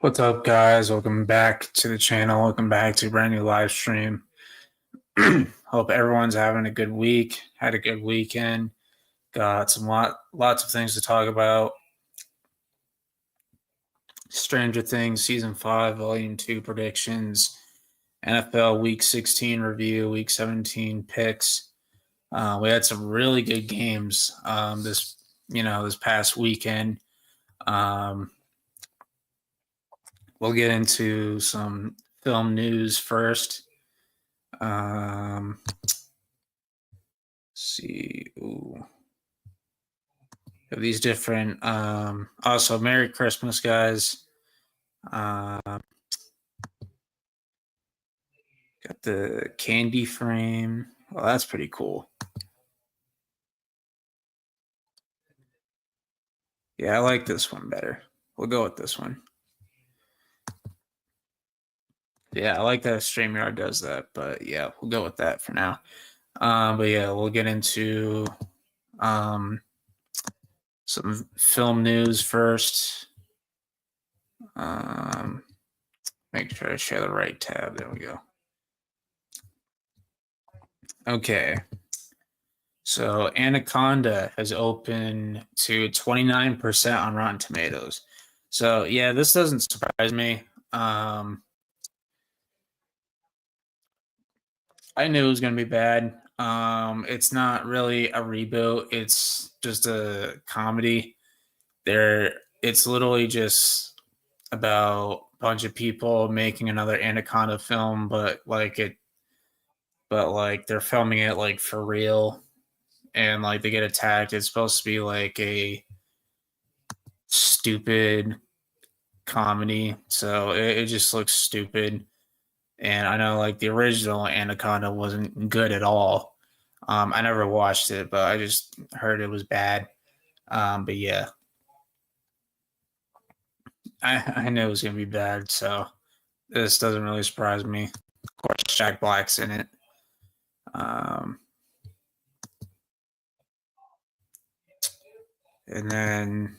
What's up, guys? Welcome back to the channel. Welcome back to a brand new live stream. Hope everyone's having a good week. Had a good weekend. Got lots of things to talk about. Stranger Things season 5, volume 2 predictions, NFL week 16 review, week 17 picks. We had some really good games this past weekend. We'll get into some film news first. See. Ooh. These different. Also, Merry Christmas, guys. Got the candy frame. Well, that's pretty cool. Yeah, I like this one better. We'll go with this one. Yeah, I like that StreamYard does that, but yeah, we'll go with that for now. But yeah, we'll get into some film news first. Make sure I share the right tab. There we go. Okay. So Anaconda has opened to 29% on Rotten Tomatoes. So yeah, this doesn't surprise me. I knew it was going to be bad. It's not really a reboot. It's just a comedy. It's literally just about a bunch of people making another Anaconda film, but they're filming it like for real, and like they get attacked. It's supposed to be like a stupid comedy, so it just looks stupid. And I know like the original Anaconda wasn't good at all. I never watched it, but I just heard it was bad. But yeah, I knew it was gonna be bad, so this doesn't really surprise me. Of course, Jack Black's in it. And then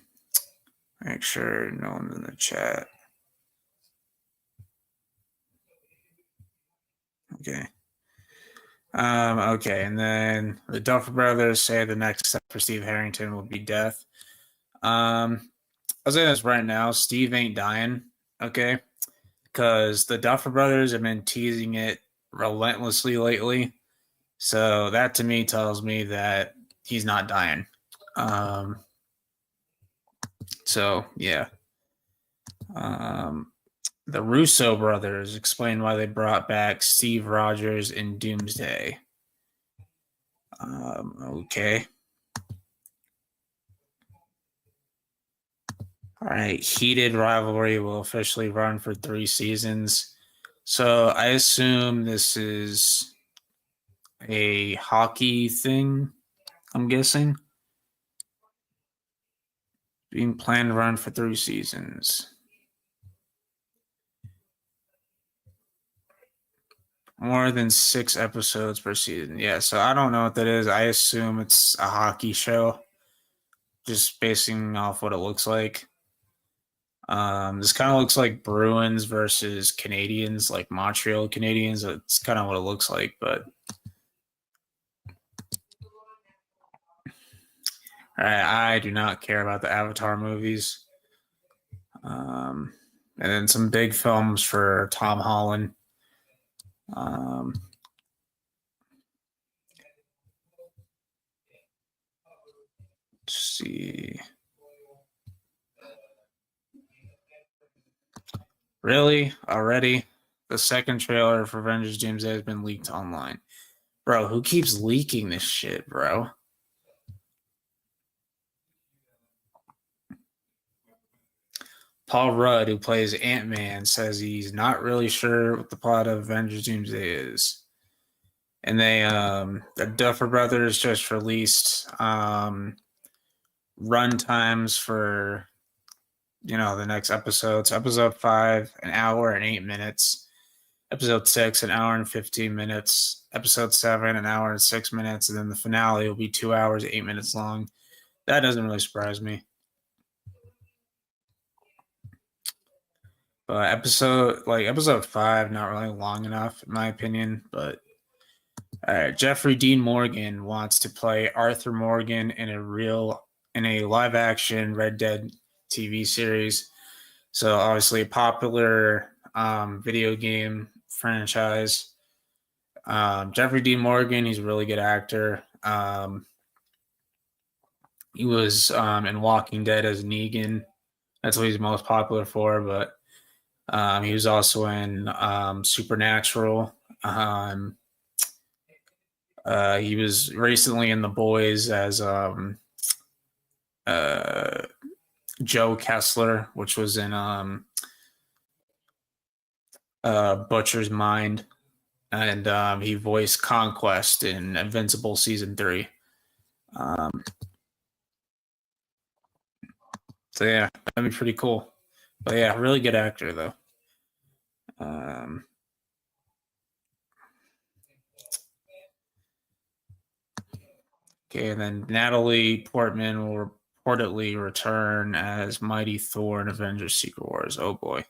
make sure no one's in the chat. Okay. Okay, and then the Duffer Brothers say the next step for Steve Harrington will be death. I'll say this right now: Steve ain't dying. Okay, because the Duffer Brothers have been teasing it relentlessly lately. So that to me tells me that he's not dying. So yeah. The Russo brothers explain why they brought back Steve Rogers in Doomsday. Okay. All right. Heated rivalry will officially run for 3 seasons. So I assume this is a hockey thing, I'm guessing. Being planned to run for 3 seasons. More than 6 episodes per season. Yeah, so I don't know what that is. I assume it's a hockey show, just basing off what it looks like. This kind of looks like Bruins versus Canadians, like Montreal Canadiens. It's kind of what it looks like, but I do not care about the Avatar movies. And then some big films for Tom Holland. Let's see. Really? Already? The second trailer for Avengers Doomsday has been leaked online. Bro, who keeps leaking this shit, bro? Paul Rudd, who plays Ant-Man, says he's not really sure what the plot of Avengers Doomsday is. And the Duffer Brothers just released run times for the next episodes. Episode 5, an hour and 8 minutes. Episode 6, an hour and 15 minutes. Episode 7, an hour and 6 minutes. And then the finale will be 2 hours, 8 minutes long. That doesn't really surprise me. But episode 5, not really long enough in my opinion. But Jeffrey Dean Morgan wants to play Arthur Morgan in a live action Red Dead TV series. So obviously a popular video game franchise. Jeffrey Dean Morgan, he's a really good actor. He was in Walking Dead as Negan. That's what he's most popular for. But he was also in Supernatural. He was recently in The Boys as Joe Kessler, which was in Butcher's Mind, and he voiced Conquest in Invincible season 3. So yeah, that'd be pretty cool. But yeah, really good actor though. Okay, and then Natalie Portman will reportedly return as Mighty Thor in Avengers Secret Wars. Oh boy.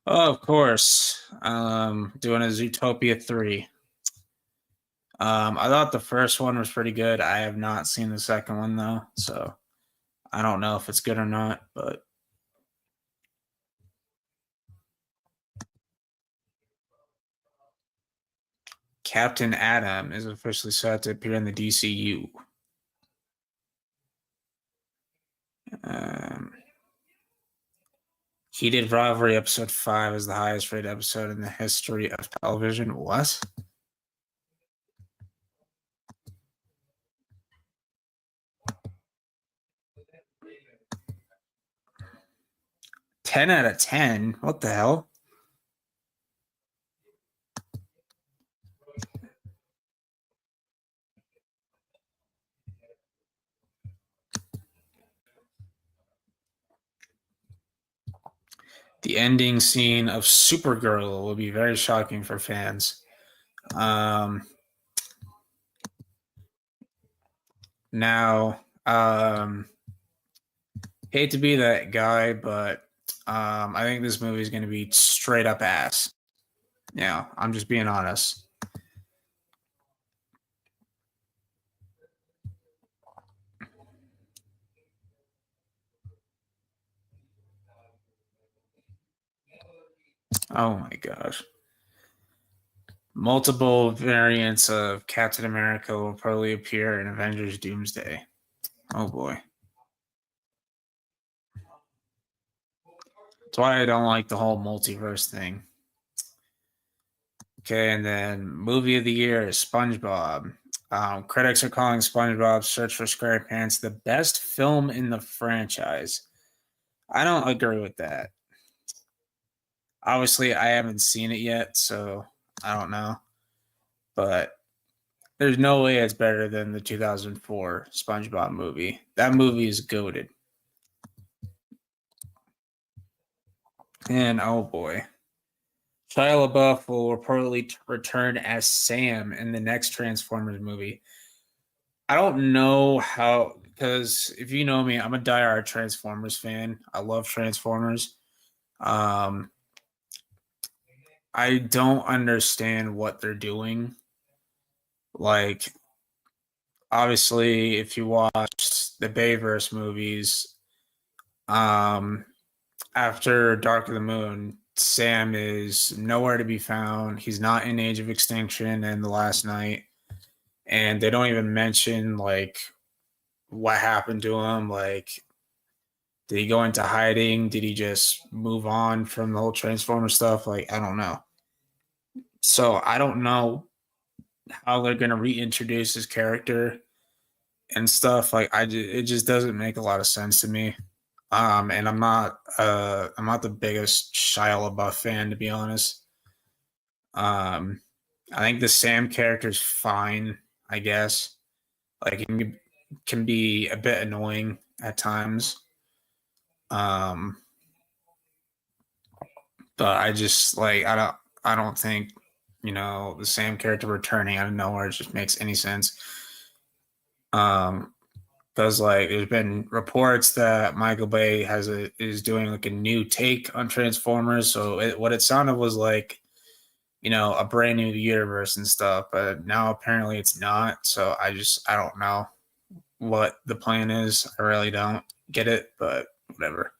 Oh, of course. Doing a Zootopia 3. I thought the first one was pretty good. I have not seen the second one though, so I don't know if it's good or not, but Captain Atom is officially set to appear in the DCU. Heated Rivalry episode 5 is the highest rated episode in the history of television. What? Ten out of 10? What the hell? The ending scene of Supergirl will be very shocking for fans. Now, hate to be that guy, but I think this movie is going to be straight up ass. Yeah, I'm just being honest. Oh my gosh. Multiple variants of Captain America will probably appear in Avengers Doomsday. Oh boy. That's why I don't like the whole multiverse thing. Okay, and then movie of the year is SpongeBob. Critics are calling SpongeBob Search for SquarePants the best film in the franchise. I don't agree with that. Obviously, I haven't seen it yet, so I don't know. But there's no way it's better than the 2004 SpongeBob movie. That movie is goated. And oh boy. Shia LaBeouf will reportedly return as Sam in the next Transformers movie. I don't know how, because if you know me, I'm a diehard Transformers fan. I love Transformers. I don't understand what they're doing. Like, obviously, if you watch the Bayverse movies, after Dark of the Moon, Sam is nowhere to be found. He's not in Age of Extinction and The Last Night. And they don't even mention like what happened to him. Like, did he go into hiding? Did he just move on from the whole Transformer stuff? Like, I don't know. So I don't know how they're gonna reintroduce his character and stuff. Like, it just doesn't make a lot of sense to me. And I'm not the biggest Shia LaBeouf fan, to be honest. I think the Sam character is fine, I guess. Like, it can be a bit annoying at times. Um, but I don't think the Sam character returning out of nowhere just makes any sense. Um, because like there's been reports that Michael Bay is doing like a new take on Transformers. So what it sounded was like, a brand new universe and stuff, but now apparently it's not. So I don't know what the plan is. I really don't get it, but whatever.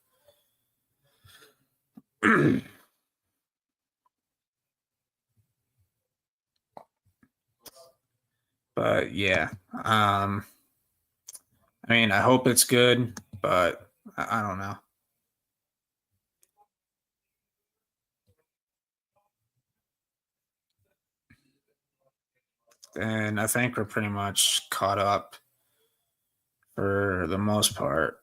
But yeah, I mean, I hope it's good, but I don't know. And I think we're pretty much caught up for the most part.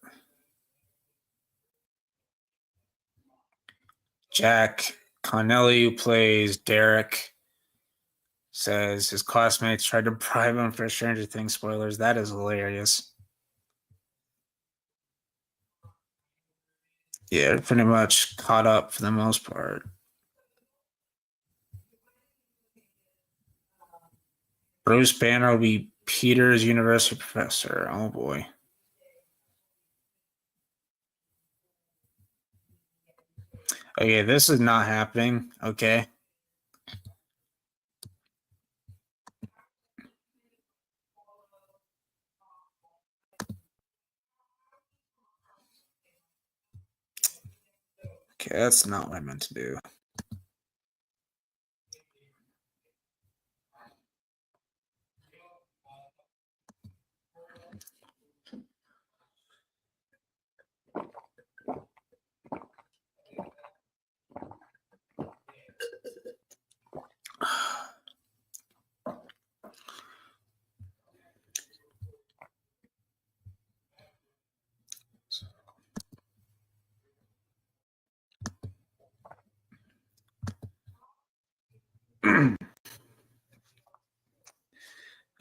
Jack Connelly, who plays Derek, says his classmates tried to bribe him for Stranger Things spoilers. That is hilarious. Yeah, pretty much caught up for the most part. Bruce Banner will be Peter's university professor. Oh boy. Okay, this is not happening. Okay. Okay, that's not what I meant to do.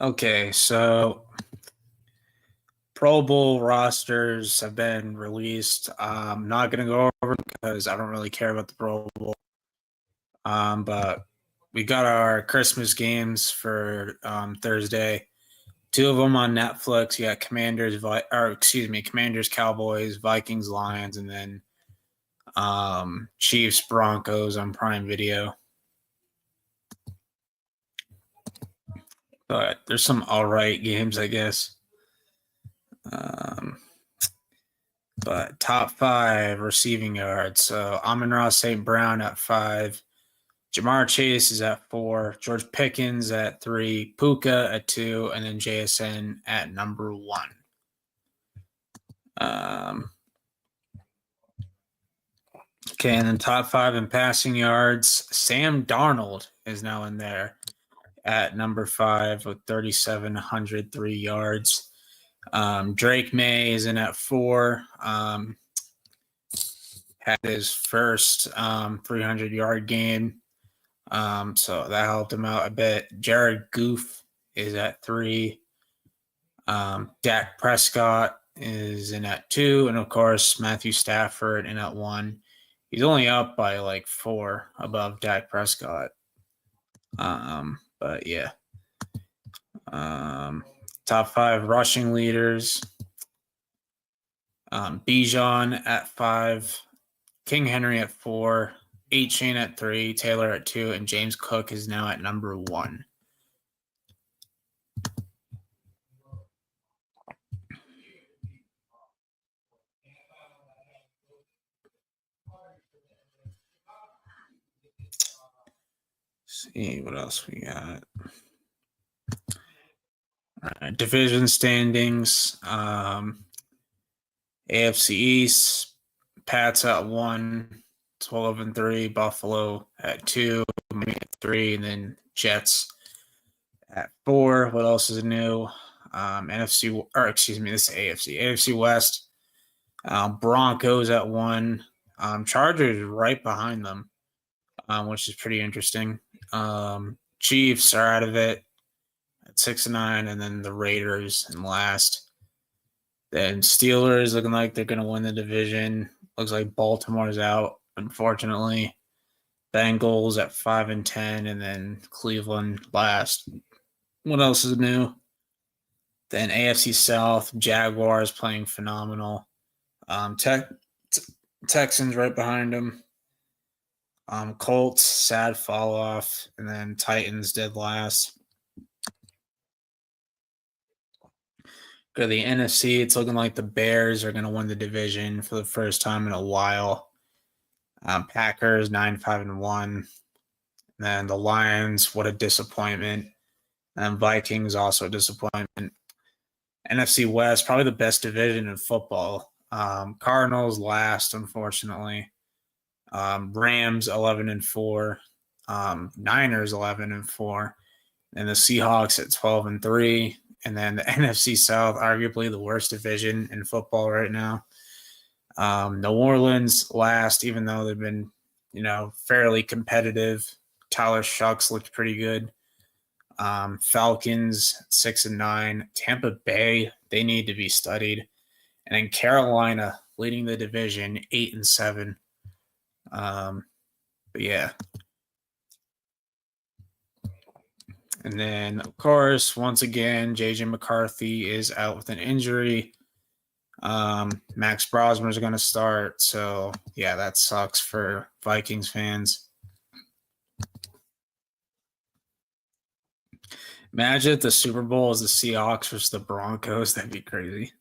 Okay, so Pro Bowl rosters have been released. I'm not going to go over because I don't really care about the Pro Bowl. But we got our Christmas games for Thursday. Two of them on Netflix. You got Commanders, Cowboys, Vikings, Lions, and then Chiefs, Broncos on Prime Video. But there's some all right games, I guess. But top 5 receiving yards. So Amon-Ra St. Brown at 5. Ja'Marr Chase is at 4. George Pickens at 3. Puka at 2. And then JSN at number 1. Okay, and then top 5 in passing yards. Sam Darnold is now in there at number 5 with 3,703 yards. Drake May is in at 4. Had his first 300-yard game. So that helped him out a bit. Jared Goff is at 3. Dak Prescott is in at 2. And of course, Matthew Stafford in at 1. He's only up by like 4 above Dak Prescott. But yeah. Top 5 rushing leaders. Bijan at 5. King Henry at 4. Achane at 3. Taylor at 2. And James Cook is now at number 1. See what else we got. All right, division standings. AFC East, Pats at 1, 12-3. Buffalo at 2, Miami at 3, and then Jets at 4. What else is new? This is AFC. AFC West. Broncos at 1. Chargers right behind them, which is pretty interesting. Chiefs are out of it at 6-9, and then the Raiders in last. Then Steelers looking like they're going to win the division. Looks like Baltimore's out, unfortunately. Bengals at 5-10, and then Cleveland last. What else is new? Then AFC South, Jaguars playing phenomenal. Texans right behind them. Colts, sad fall off, and then Titans dead last. Go to the NFC, it's looking like the Bears are going to win the division for the first time in a while. Packers 9-5-1. And then the Lions, what a disappointment. And Vikings also a disappointment. NFC West, probably the best division in football. Cardinals last, unfortunately. Rams 11-4. Niners 11-4. And the Seahawks at 12-3. And then the NFC South, arguably the worst division in football right now. New Orleans last, even though they've been, fairly competitive. Tyler Shucks looked pretty good. Falcons 6-9. Tampa Bay, they need to be studied. And then Carolina leading the division 8-7. But yeah. And then, of course, once again, JJ McCarthy is out with an injury. Max Brosmer is going to start. So, yeah, that sucks for Vikings fans. Imagine if the Super Bowl is the Seahawks versus the Broncos. That'd be crazy.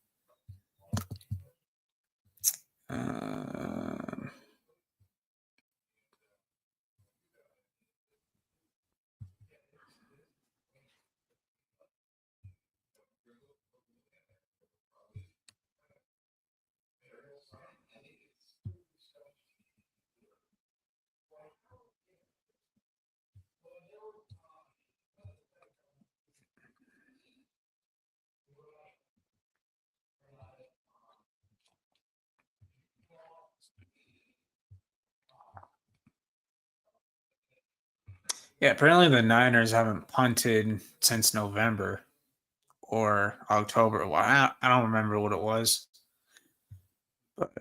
Yeah, apparently the Niners haven't punted since November or October. Well, I don't remember what it was. But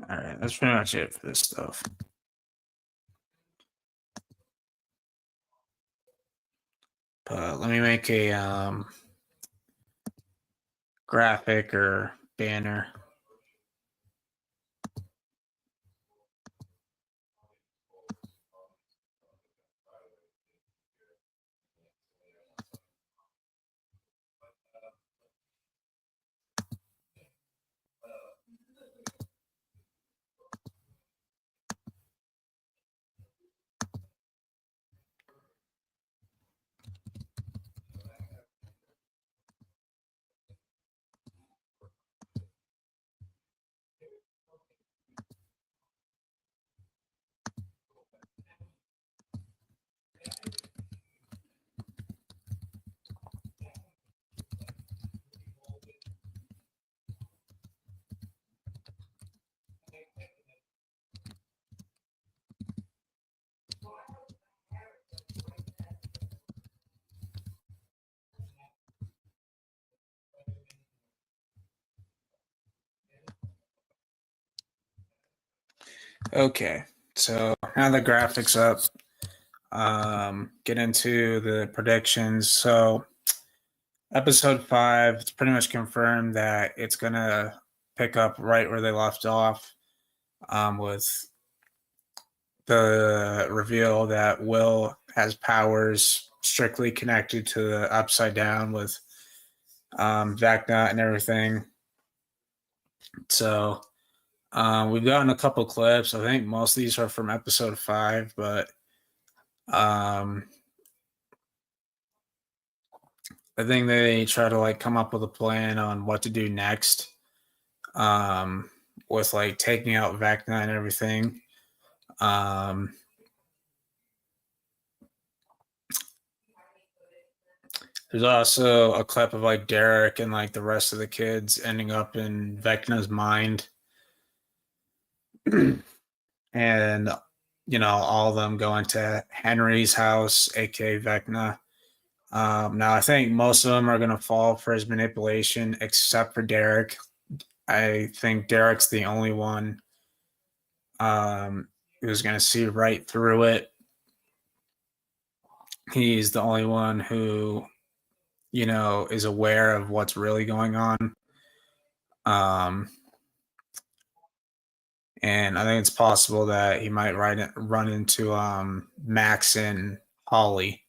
all right, that's pretty much it for this stuff. But let me make a graphic or banner. Okay, so now the graphics up. Get into the predictions. So, episode 5, it's pretty much confirmed that it's gonna pick up right where they left off, with the reveal that Will has powers strictly connected to the Upside Down with Vecna and everything. So we've gotten a couple clips. I think most of these are from episode 5, but I think they try to come up with a plan on what to do next, with taking out Vecna and everything. There's also a clip of like Derek and like the rest of the kids ending up in Vecna's mind. And all of them going to Henry's house, aka Vecna. Now I think most of them are going to fall for his manipulation, except for Derek. I think Derek's the only one who's going to see right through it. He's the only one who, is aware of what's really going on. Um, and I think it's possible that he might run into Max and Holly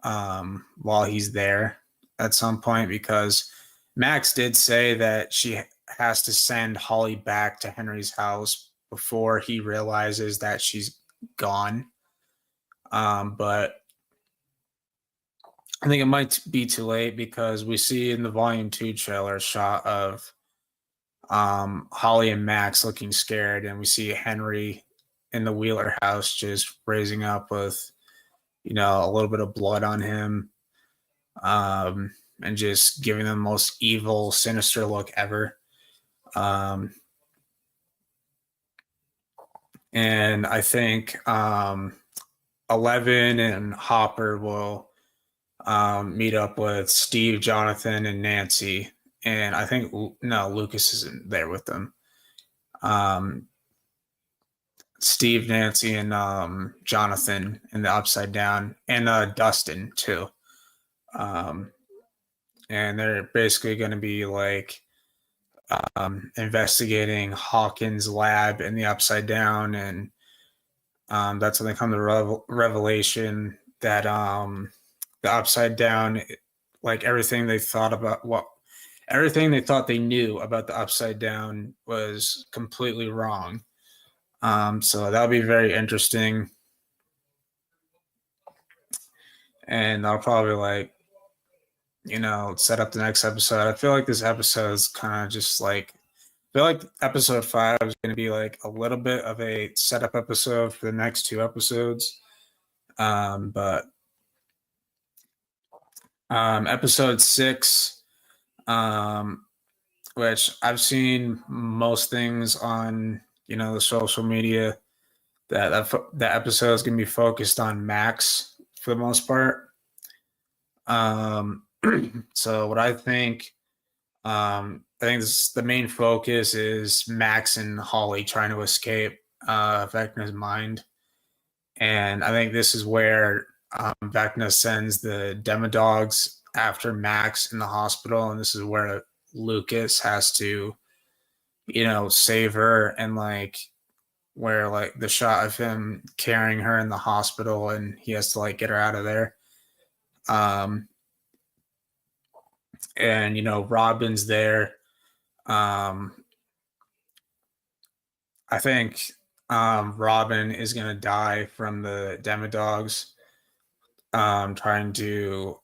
while he's there at some point, because Max did say that she has to send Holly back to Henry's house before he realizes that she's gone. But I think it might be too late, because we see in the Volume 2 trailer a shot of Holly and Max looking scared, and we see Henry in the Wheeler house just raising up with, a little bit of blood on him, and just giving them the most evil, sinister look ever. And I think 11 and Hopper will meet up with Steve, Jonathan, and Nancy. And I think, no, Lucas isn't there with them. Steve, Nancy, and Jonathan in the Upside Down, and Dustin too. And they're basically going to be like investigating Hawkins' lab in the Upside Down, and that's when they come to revelation that the Upside Down, like everything they thought they knew about the Upside Down was completely wrong. So that'll be very interesting. And I'll probably set up the next episode. I feel like this episode is kind of just like, I feel like episode 5 is going to be like a little bit of a setup episode for the next 2 episodes. But episode 6, which I've seen most things on, the social media, that episode is going to be focused on Max for the most part. So what I think the main focus is Max and Holly trying to escape Vecna's mind. And I think this is where Vecna sends the Demodogs after Max in the hospital. And this is where Lucas has to, save her. And where the shot of him carrying her in the hospital, and he has to get her out of there. And Robin's there. I think Robin is gonna die from the Demodogs trying to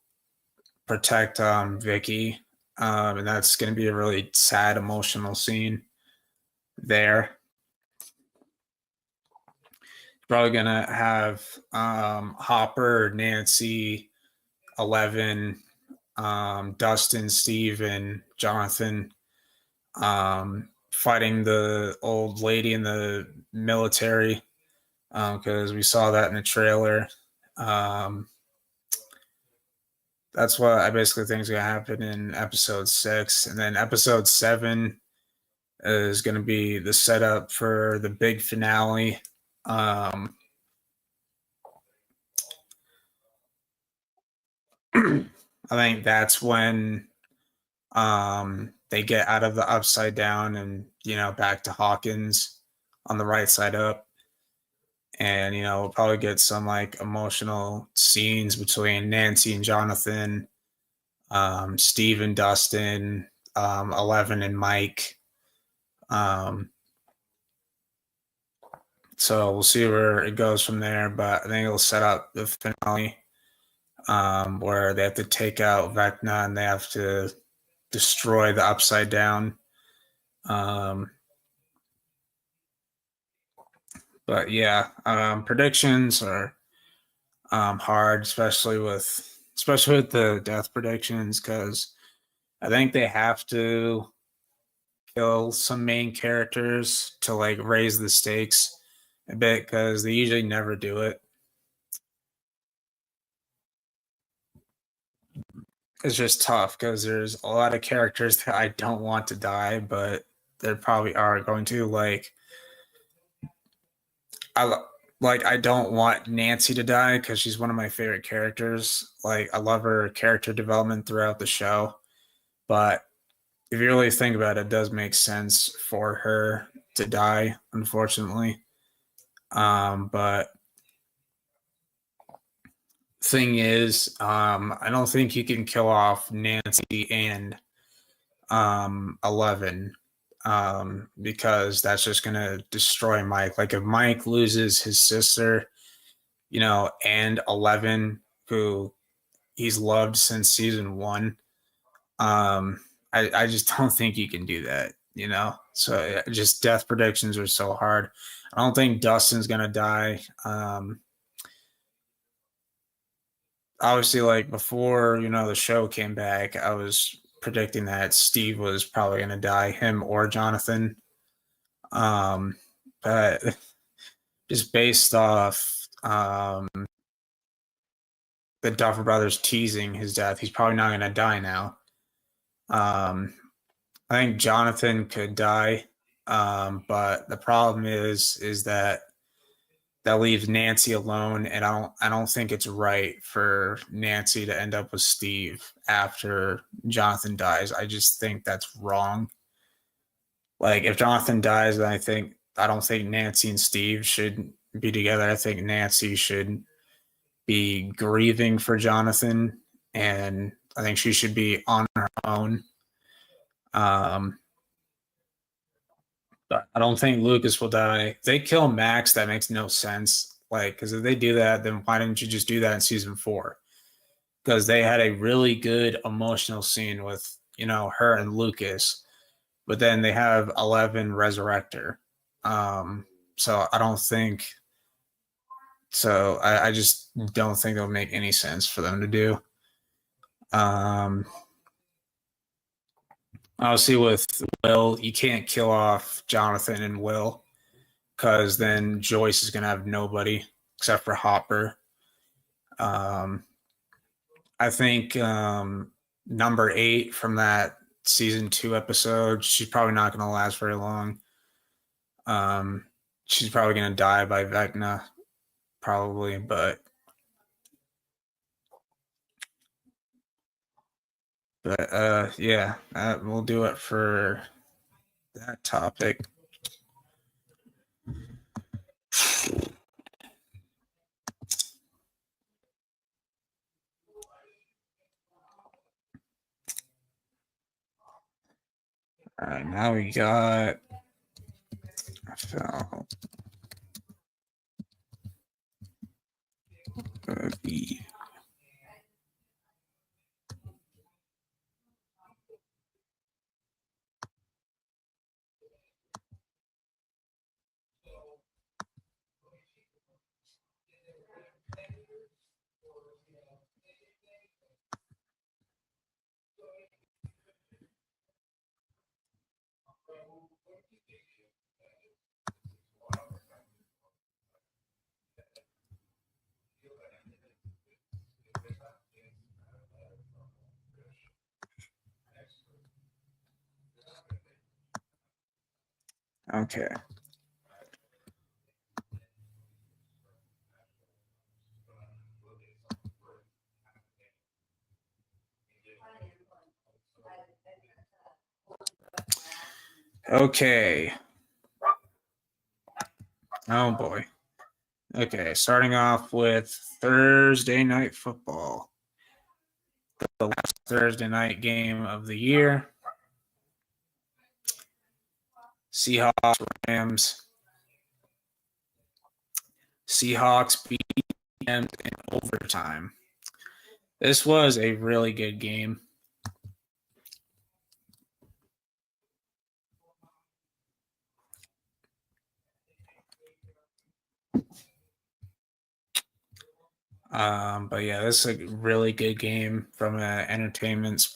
protect Vicky, and that's gonna be a really sad, emotional scene there. Probably gonna have Hopper, Nancy, 11, Dustin, Steve, and Jonathan fighting the old lady in the military, because we saw that in the trailer. That's what I basically think is going to happen in episode 6. And then episode 7 is going to be the setup for the big finale. I think that's when they get out of the Upside Down and, back to Hawkins on the right side up. And, we'll probably get some emotional scenes between Nancy and Jonathan, Steve and Dustin, 11 and Mike. So we'll see where it goes from there, but I think it'll set up the finale, where they have to take out Vecna and they have to destroy the Upside Down. But yeah, predictions are hard, especially with especially with the death predictions, because I think they have to kill some main characters to like raise the stakes a bit because they usually never do it. It's just tough because there's a lot of characters that I don't want to die, but they probably are going to. I I don't want Nancy to die because she's one of my favorite characters. Like I love her character development throughout the show, but if you really think about it, it does make sense for her to die, unfortunately. But thing is, I don't think you can kill off Nancy and 11 because that's just going to destroy Mike. Like if Mike loses his sister, and 11, who he's loved since season 1, I just don't think you can do that. So just death predictions are so hard. I don't think Dustin's going to die. Obviously, like before, the show came back, I was predicting that Steve was probably going to die, him or Jonathan. But just based off the Duffer Brothers teasing his death, he's probably not going to die now. I think Jonathan could die, but the problem is that leaves Nancy alone, and I don't think it's right for Nancy to end up with Steve after Jonathan dies. I just think that's wrong. Like if Jonathan dies, then I don't think Nancy and Steve should be together. I think Nancy should be grieving for Jonathan, and I think she should be on her own. But I don't think Lucas will die. If they kill Max, that makes no sense. Like, because if they do that, then why didn't you just do that in season 4? Because they had a really good emotional scene with, her and Lucas, but then they have 11 resurrect her. So I don't think. So I just don't think it'll make any sense for them to do. Obviously, with Will, you can't kill off Jonathan and Will because then Joyce is going to have nobody except for Hopper. I think number 8 from that season 2 episode, she's probably not going to last very long. She's probably going to die by Vecna, probably, but yeah, we'll do it for that topic. All right, now we got B. Okay. Okay. Oh boy. Okay, starting off with Thursday Night Football. The last Thursday night game of the year. Seahawks, Rams. Seahawks beat Rams in overtime. This was a really good game. But yeah, this is a really good game from an entertainment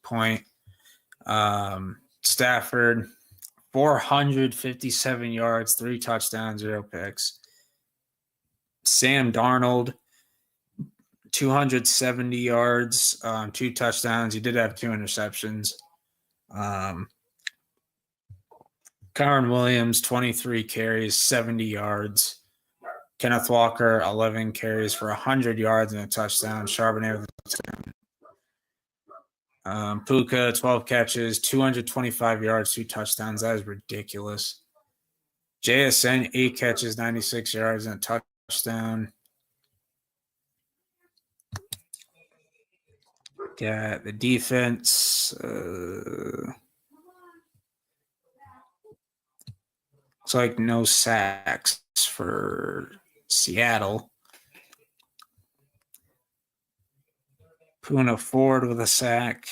point. Stafford, 457 yards, 3 touchdowns, 0 picks. Sam Darnold, 270 yards, 2 touchdowns. He did have 2 interceptions. Kyren Williams, 23 carries, 70 yards. Kenneth Walker, 11 carries for 100 yards and a touchdown. Charbonnet with a touchdown. Puka, 12 catches, 225 yards, 2 touchdowns. That is ridiculous. JSN, 8 catches, 96 yards, and a touchdown. Got the defense. Looks like no sacks for Seattle. Puna Ford with a sack.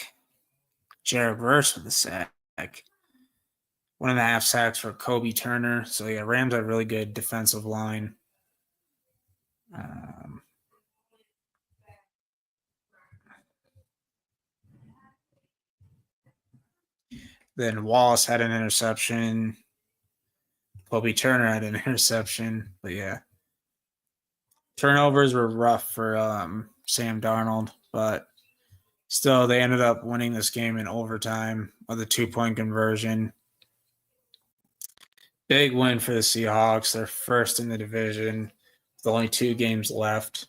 Jared Verse with a sack. 1.5 sacks for Kobe Turner. So yeah, Rams have a really good defensive line. Then Wallace had an interception. Kobe Turner had an interception. But yeah, turnovers were rough for Sam Darnold, but still they ended up winning this game in overtime with a 2-point conversion. Big win for the Seahawks. They're first in the division with only 2 games left.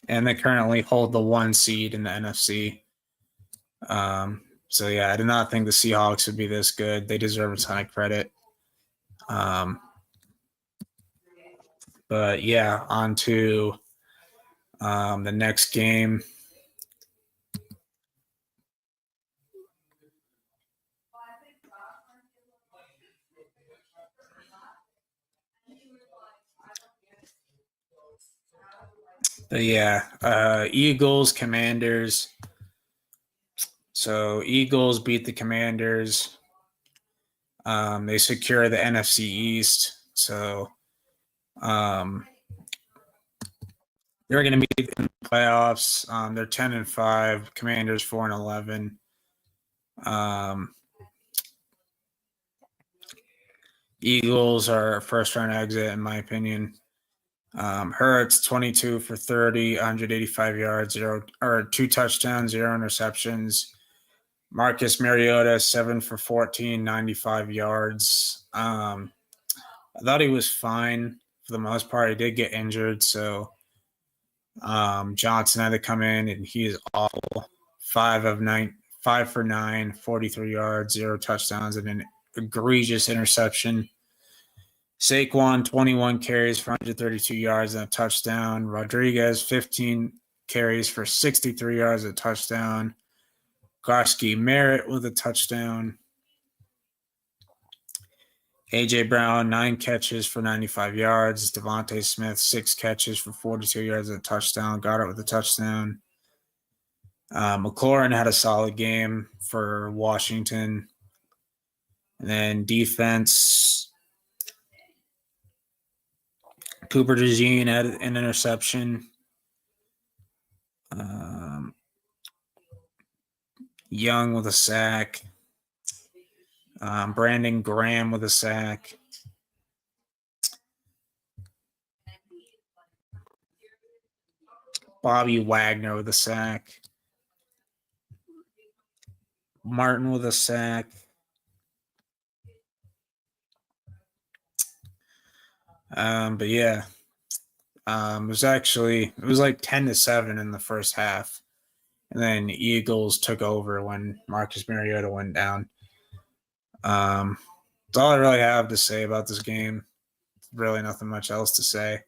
And they currently hold the 1 seed in the NFC. So yeah, I did not think the Seahawks would be this good. They deserve a ton of credit. But yeah, on to the next game. But yeah, Eagles, Commanders. So Eagles beat the Commanders. They secure the NFC East. So they're going to be in the playoffs. They're 10-5. Commanders 4-11. Eagles are first round exit, in my opinion. Hurts 22 for 30, 185 yards, 2 touchdowns, 0 interceptions. Marcus Mariota 7 for 14, 95 yards. I thought he was fine for the most part. He did get injured, so Johnson had to come in, and he is awful. 5 for 9, 43 yards, 0 touchdowns, and an egregious interception. Saquon, 21 carries for 132 yards and a touchdown. Rodriguez, 15 carries for 63 yards and a touchdown. Garski Merritt with a touchdown. A.J. Brown, 9 catches for 95 yards. Devontae Smith, 6 catches for 42 yards and a touchdown. Goddard with a touchdown. McLaurin had a solid game for Washington. And then defense, Cooper DeJean had an interception. Young with a sack. Brandon Graham with a sack. Bobby Wagner with a sack. Martin with a sack. But yeah, it was like 10-7 in the first half. And then Eagles took over when Marcus Mariota went down. That's all I really have to say about this game. Really nothing much else to say.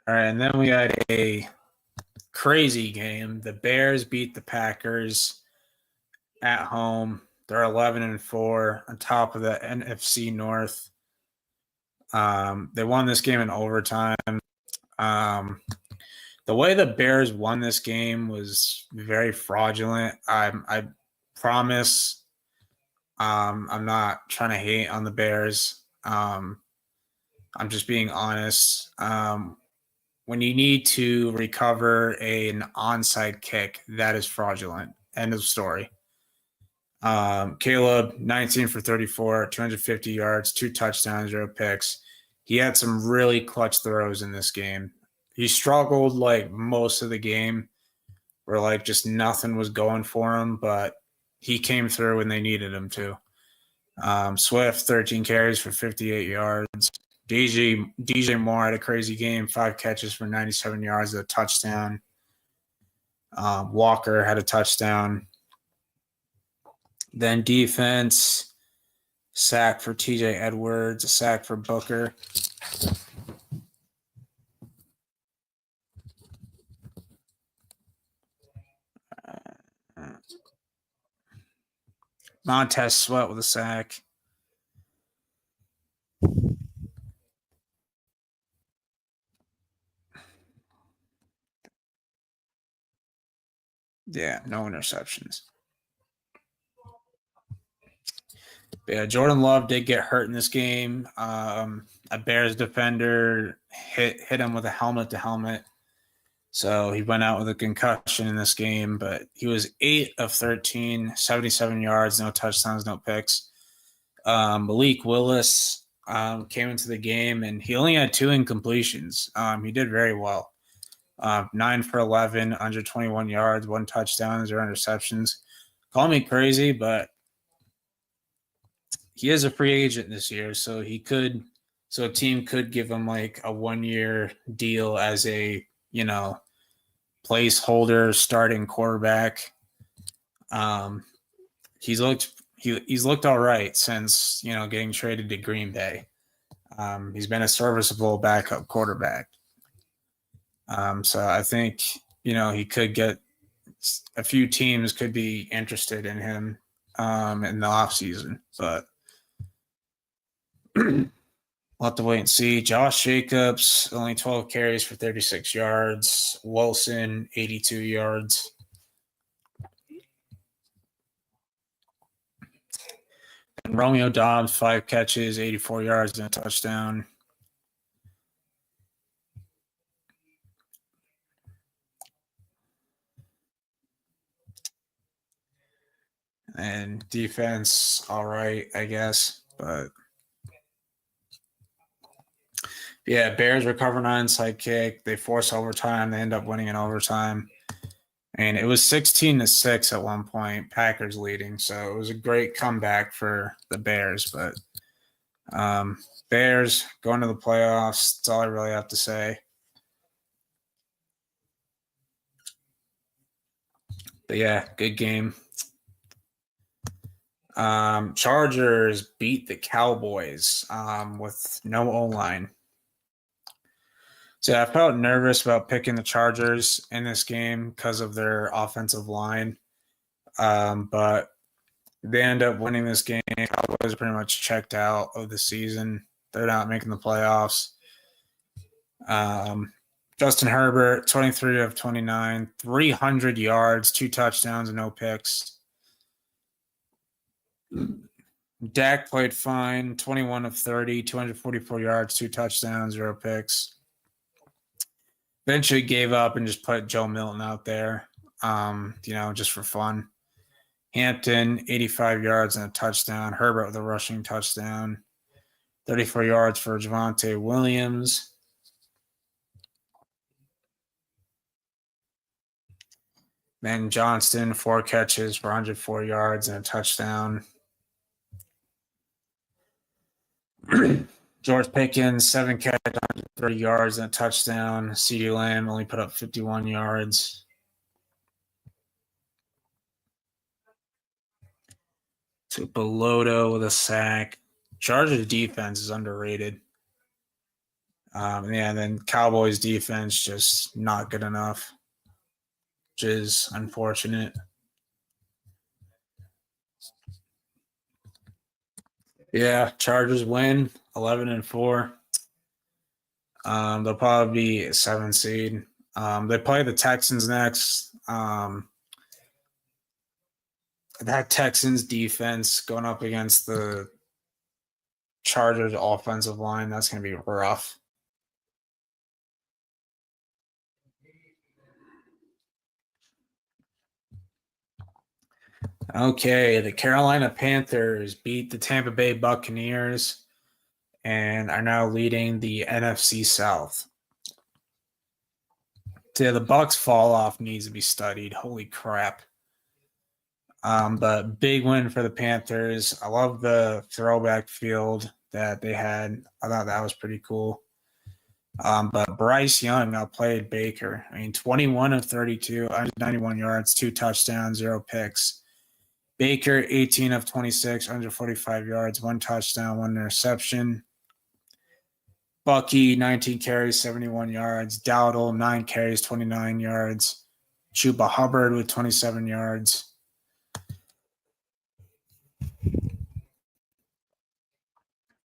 All right, and then we had a crazy game. The Bears beat the Packers at home. They're 11-4 on top of the NFC North. They won this game in overtime. The way the Bears won this game was very fraudulent. I promise. I'm not trying to hate on the Bears. I'm just being honest. When you need to recover an onside kick, that is fraudulent. End of story. Caleb, 19 for 34, 250 yards, 2 touchdowns, 0 picks. He had some really clutch throws in this game. He struggled like most of the game where like just nothing was going for him, but he came through when they needed him to. Swift, 13 carries for 58 yards. DJ Moore had a crazy game, 5 catches for 97 yards, a touchdown. Walker had a touchdown. Then defense, sack for TJ Edwards, a sack for Booker. Montez Sweat with a sack. Yeah, no interceptions. But yeah, Jordan Love did get hurt in this game. A Bears defender hit him with a helmet to helmet. So he went out with a concussion in this game, but he was 8 of 13, 77 yards, no touchdowns, no picks. Malik Willis came into the game, and he only had 2 incompletions. He did very well. 9 for 11, 121 yards, 1 touchdown, 0 interceptions. Call me crazy, but he is a free agent this year, so a team could give him like a 1-year deal as a, placeholder starting quarterback. He's looked all right since, getting traded to Green Bay. He's been a serviceable backup quarterback. So I think, he could get a few teams could be interested in him in the offseason, but we'll have to wait and see. Josh Jacobs, only 12 carries for 36 yards. Wilson, 82 yards. And Romeo Doubs, 5 catches, 84 yards, and a touchdown. And defense, all right, I guess. But yeah, Bears recover an onside kick. They force overtime. They end up winning in overtime. And it was 16-6 at one point, Packers leading. So it was a great comeback for the Bears. But Bears going to the playoffs. That's all I really have to say. But yeah, good game. Chargers beat the Cowboys with no O-line. So I felt nervous about picking the Chargers in this game because of their offensive line. But they end up winning this game. Cowboys are pretty much checked out of the season. They're not making the playoffs. Justin Herbert, 23 of 29, 300 yards, 2 touchdowns, and no picks. Dak played fine, 21 of 30, 244 yards, 2 touchdowns, 0 picks. Eventually gave up and just put Joe Milton out there, just for fun. Hampton, 85 yards and a touchdown. Herbert with a rushing touchdown. 34 yards for Javonte Williams. Then Johnston, 4 catches for 104 yards and a touchdown. George Pickens, 7 catches, 130 yards and a touchdown. CeeDee Lamb only put up 51 yards. Tuipulotu with a sack. Chargers defense is underrated. Then Cowboys defense just not good enough, which is unfortunate. Yeah, Chargers win 11-4. They'll probably be a 7 seed. They play the Texans next. That Texans defense going up against the Chargers offensive line, that's going to be rough. Okay, the Carolina Panthers beat the Tampa Bay Buccaneers and are now leading the NFC South. So the Bucks fall off needs to be studied. Holy crap. But big win for the Panthers. I love the throwback field that they had. I thought that was pretty cool. But Bryce Young outplayed Baker. I mean, 21 of 32, 191 yards, 2 touchdowns, 0 picks. Baker, 18 of 26, 145 yards, 1 touchdown, 1 interception. Bucky, 19 carries, 71 yards. Dowdle, 9 carries, 29 yards. Chuba Hubbard with 27 yards.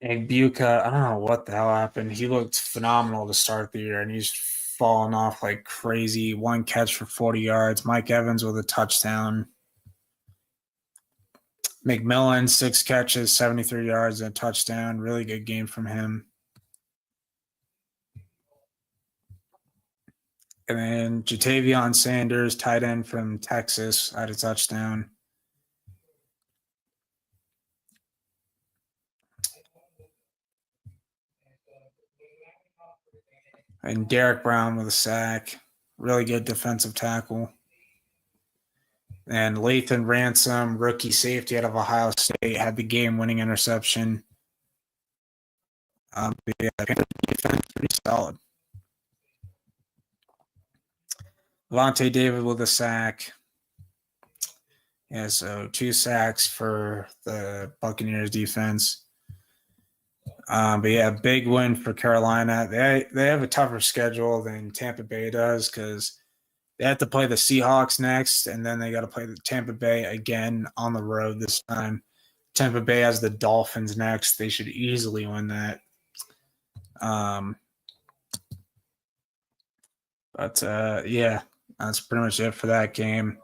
And Buka, I don't know what the hell happened. He looked phenomenal to start the year, and he's fallen off like crazy. 1 catch for 40 yards. Mike Evans with a touchdown. McMillan, 6 catches, 73 yards, and a touchdown. Really good game from him. And then Jatavion Sanders, tight end from Texas, had a touchdown. And Derek Brown with a sack. Really good defensive tackle. And Lathan Ransom, rookie safety out of Ohio State, had the game-winning interception. Yeah, defense pretty solid. Lavonte David with a sack. Yeah, so 2 sacks for the Buccaneers defense. But yeah, big win for Carolina. They have a tougher schedule than Tampa Bay does because they have to play the Seahawks next, and then they got to play the Tampa Bay again on the road this time. Tampa Bay has the Dolphins next. They should easily win that. Yeah, that's pretty much it for that game.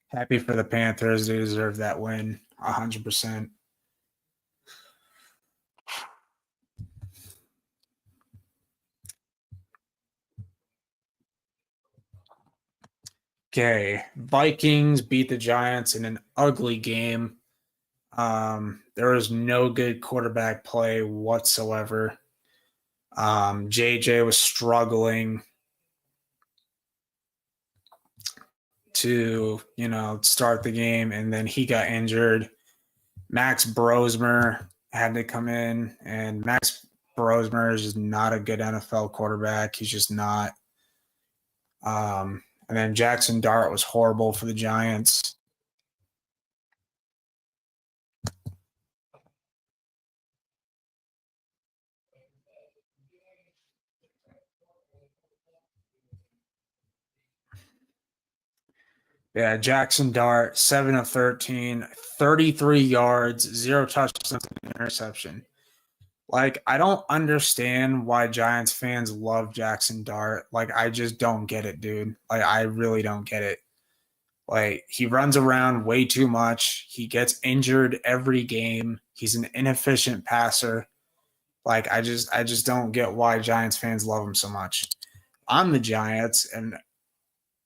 Happy for the Panthers. They deserve that win 100%. Okay, Vikings beat the Giants in an ugly game. There was no good quarterback play whatsoever. JJ was struggling to, start the game, and then he got injured. Max Brosmer had to come in, and Max Brosmer is just not a good NFL quarterback. He's just not. And then Jackson Dart was horrible for the Giants. Yeah, Jackson Dart, 7 of 13, 33 yards, 0 touchdowns, and interception. Like, I don't understand why Giants fans love Jackson Dart. Like, I just don't get it, dude. Like, I really don't get it. Like, he runs around way too much. He gets injured every game. He's an inefficient passer. Like, I just don't get why Giants fans love him so much. I'm the Giants, and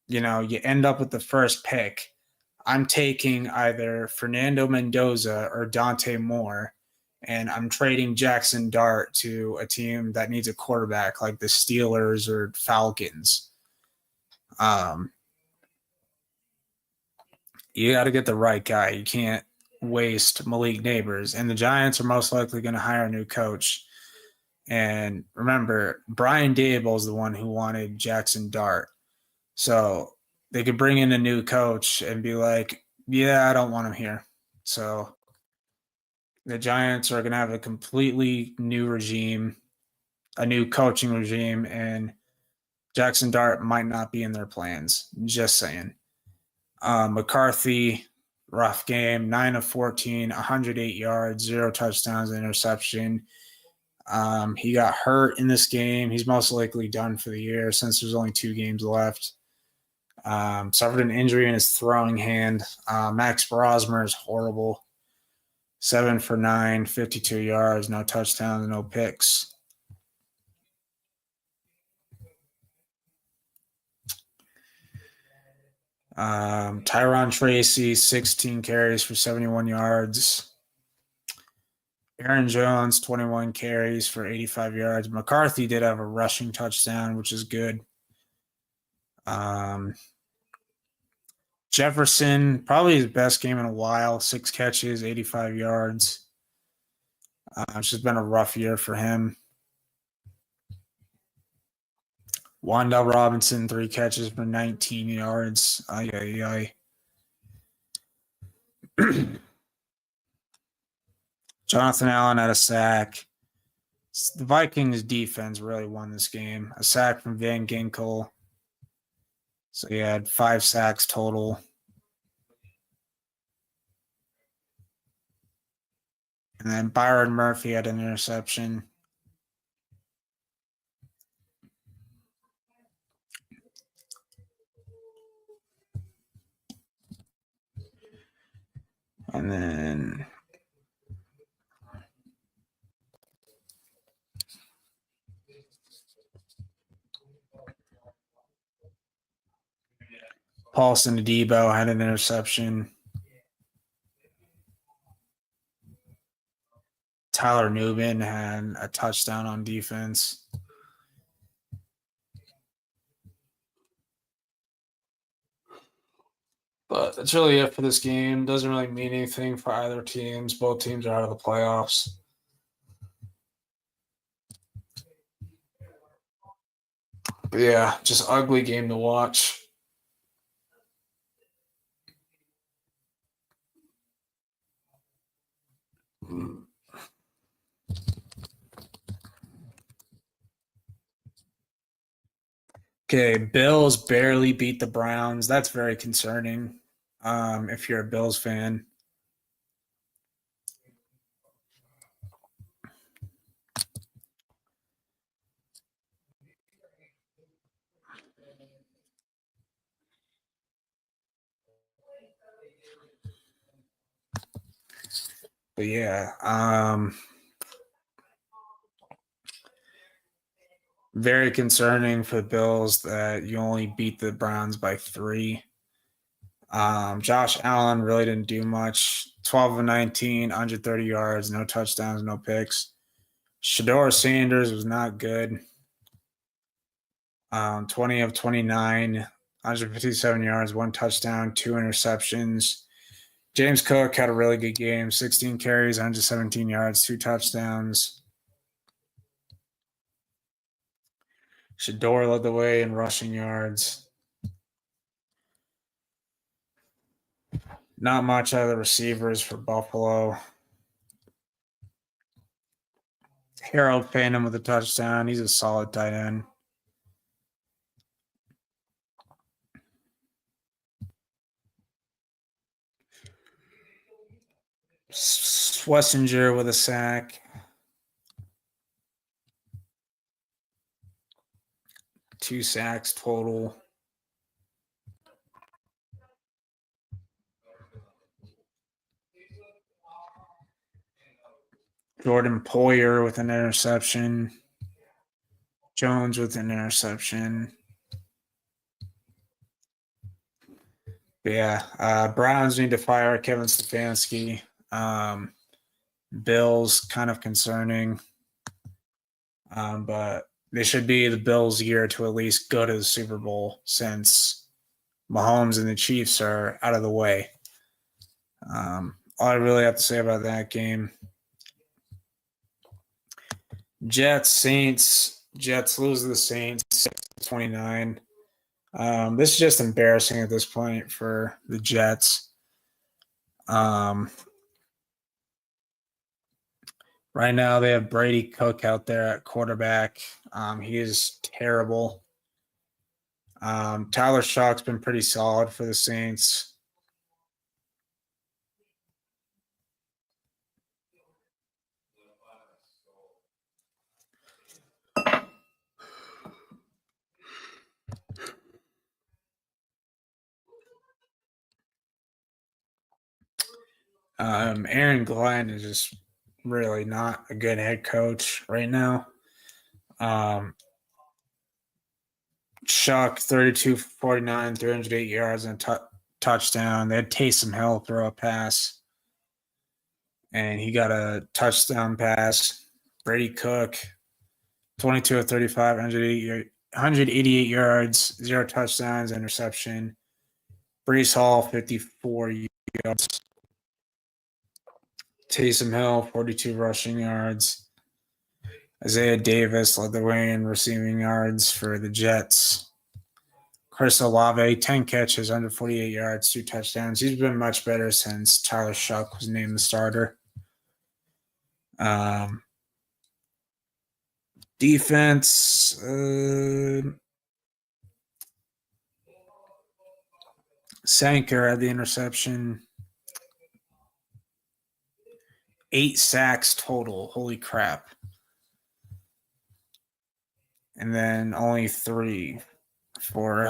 you end up with the first pick. I'm taking either Fernando Mendoza or Dante Moore, and I'm trading Jackson Dart to a team that needs a quarterback like the Steelers or Falcons. You got to get the right guy. You can't waste Malik Neighbors. And the Giants are most likely going to hire a new coach. And remember, Brian Daboll is the one who wanted Jackson Dart. So they could bring in a new coach and be like, yeah, I don't want him here. So the Giants are going to have a completely new regime, a new coaching regime, and Jackson Dart might not be in their plans. Just saying. McCarthy, rough game, 9 of 14, 108 yards, 0 touchdowns, interception. He got hurt in this game. He's most likely done for the year since there's only 2 games left. Suffered an injury in his throwing hand. Max Brosmer is horrible. 7 for 9, 52 yards, no touchdowns, no picks. Tyron Tracy, 16 carries for 71 yards. Aaron Jones, 21 carries for 85 yards. McCarthy did have a rushing touchdown, which is good. Jefferson, probably his best game in a while, 6 catches, 85 yards. It's just been a rough year for him. Wan'Dale Robinson, 3 catches for 19 yards. Jonathan Allen had a sack. The Vikings defense really won this game. A sack from Van Ginkel. So he had 5 sacks total. And then Byron Murphy had an interception. And then Paulson Adebo had an interception. Tyler Newman had a touchdown on defense. But that's really it for this game. Doesn't really mean anything for either teams. Both teams are out of the playoffs. But yeah, just ugly game to watch. Okay, Bills barely beat the Browns. That's very concerning if you're a Bills fan. But yeah, very concerning for the Bills that you only beat the Browns by 3. Josh Allen really didn't do much. 12 of 19, 130 yards, no touchdowns, no picks. Shedeur Sanders was not good. 20 of 29, 157 yards, 1 touchdown, 2 interceptions. James Cook had a really good game. 16 carries, 117 yards, 2 touchdowns. Shedeur led the way in rushing yards. Not much out of the receivers for Buffalo. Harold Phantom with a touchdown. He's a solid tight end. Swessinger with a sack. 2 sacks total. Jordan Poyer with an interception. Jones with an interception. But yeah, Browns need to fire Kevin Stefanski. Bills kind of concerning. But they should be the Bills' year to at least go to the Super Bowl since Mahomes and the Chiefs are out of the way. All I really have to say about that game. Jets, Saints. Jets lose to the Saints 6-29. This is just embarrassing at this point for the Jets. Right now, they have Brady Cook out there at quarterback. He is terrible. Tyler Shock's been pretty solid for the Saints. Aaron Glenn is just really not a good head coach right now. Chuck, 32 for 49, 308 yards and a touchdown. They had Taysom Hill throw a pass, and he got a touchdown pass. Brady Cook, 22 of 35, 188 yards, 0 touchdowns, interception. Breece Hall, 54 yards. Taysom Hill, 42 rushing yards. Isaiah Davis led the way in receiving yards for the Jets. Chris Olave, 10 catches, under 48 yards, 2 touchdowns. He's been much better since Tyler Shuck was named the starter. Defense, Sanker had the interception. 8 sacks total. Holy crap. And then only 3 for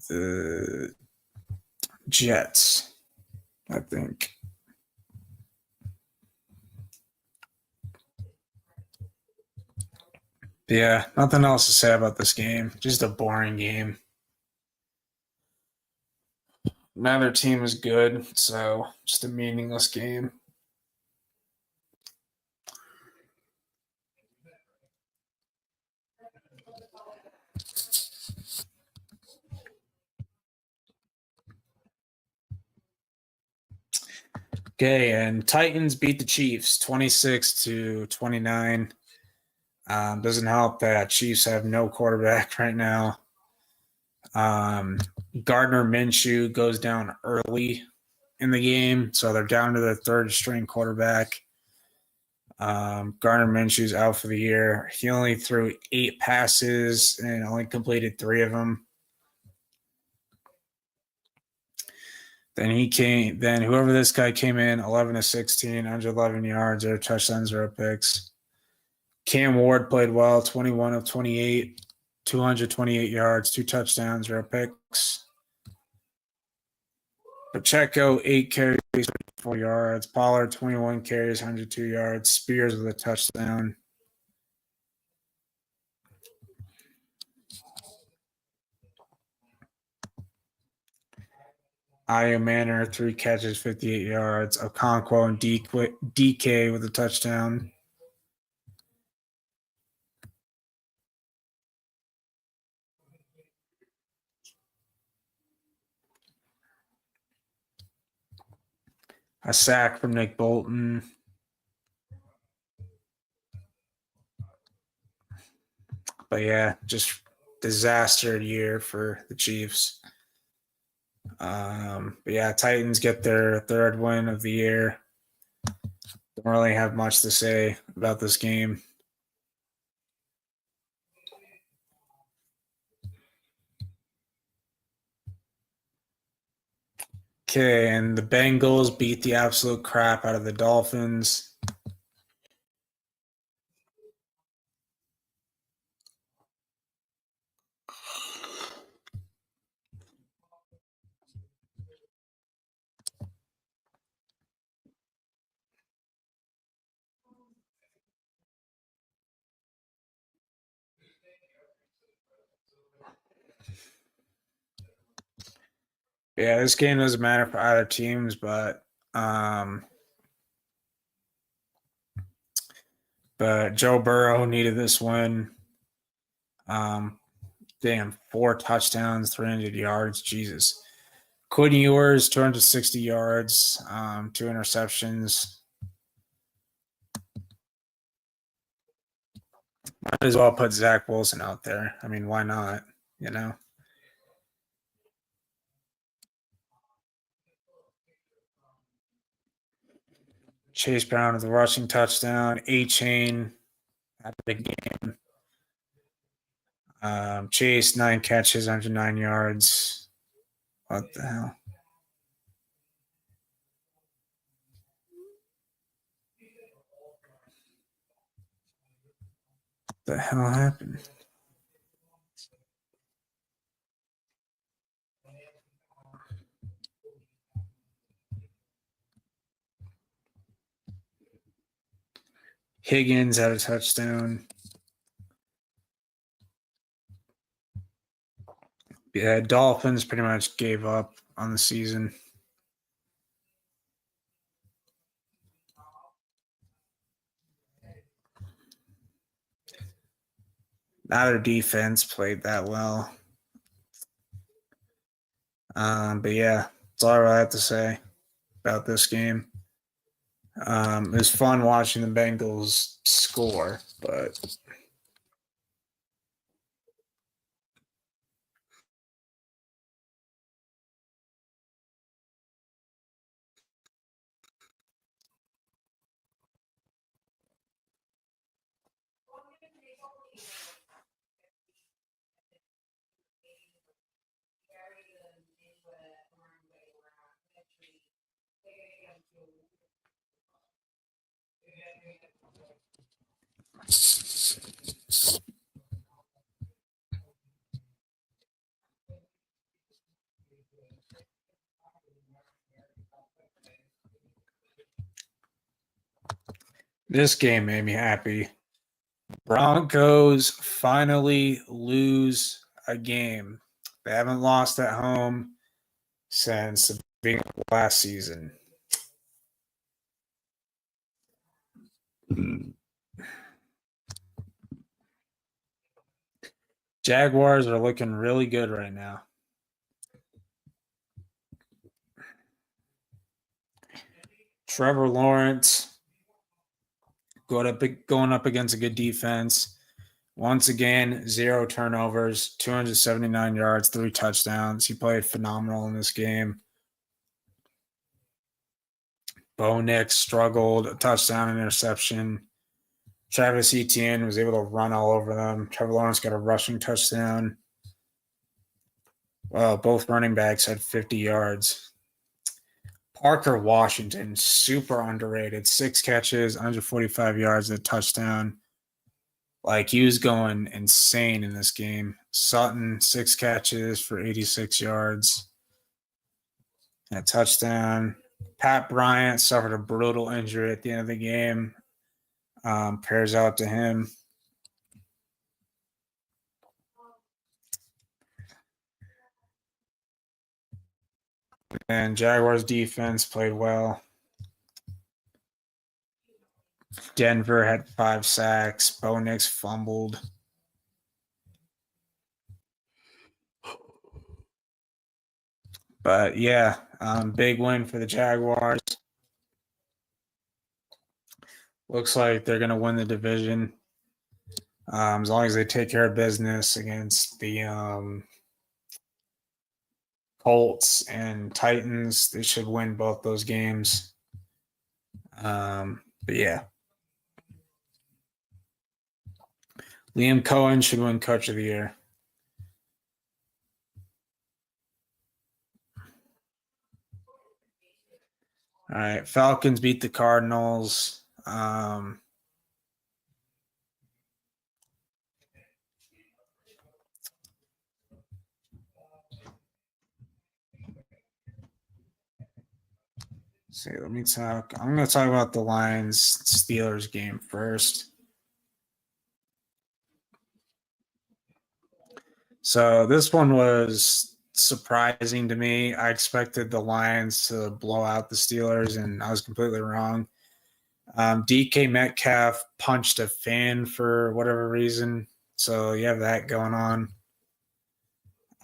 the Jets, I think. But yeah, nothing else to say about this game. Just a boring game. Neither team is good, so just a meaningless game. Okay, and Titans beat the Chiefs 26-29. Doesn't help that Chiefs have no quarterback right now. Gardner Minshew goes down early in the game, so they're down to their third string quarterback. Gardner Minshew's out for the year. He only threw 8 passes and only completed 3 of them. Then whoever this guy came in, 11 of 16, 111 yards, 0 touchdowns, 0 picks. Cam Ward played well, 21 of 28, 228 yards, 2 touchdowns, 0 picks. Pacheco, 8 carries, 4 yards. Pollard, 21 carries, 102 yards. Spears with a touchdown. Io Manor, 3 catches, 58 yards. Okonkwo and DK with a touchdown. A sack from Nick Bolton. But yeah, just disaster year for the Chiefs. But yeah, Titans get their 3rd win of the year. Don't really have much to say about this game. Okay, and the Bengals beat the absolute crap out of the Dolphins. Yeah, this game doesn't matter for either teams, but Joe Burrow needed this win. 4 touchdowns, 300 yards. Jesus. Quinn Ewers, 260 yards, 2 interceptions. Might as well put Zach Wilson out there. I mean, why not? You know? Chase Brown with a rushing touchdown. A-Chain had a big game. Chase, 9 catches, 109 yards. What the hell? What the hell happened? Higgins had a touchdown. Yeah, Dolphins pretty much gave up on the season. Neither defense played that well. But yeah, that's all I have to say about this game. It was fun watching the Bengals score, but this game made me happy. Broncos finally lose a game. They haven't lost at home since the beginning of last season. Jaguars are looking really good right now. Trevor Lawrence going up against a good defense. Once again, 0 turnovers, 279 yards, 3 touchdowns. He played phenomenal in this game. Bo Nix struggled, a touchdown, interception. Travis Etienne was able to run all over them. Trevor Lawrence got a rushing touchdown. Both running backs had 50 yards. Parker Washington, super underrated. 6 catches, 145 yards, a touchdown. Like, he was going insane in this game. Sutton, 6 catches for 86 yards. And a touchdown. Pat Bryant suffered a brutal injury at the end of the game. Prayers out to him. And Jaguars defense played well. Denver had 5 sacks. Bo Nix fumbled. But yeah, big win for the Jaguars. Looks like they're going to win the division. As long as they take care of business against the Colts and Titans, they should win both those games. But yeah. Liam Cohen should win Coach of the Year. All right, Falcons beat the Cardinals. See, let me talk. I'm going to talk about the Lions-Steelers game first. So this one was surprising to me. I expected the Lions to blow out the Steelers, and I was completely wrong. DK Metcalf punched a fan for whatever reason, so you have that going on.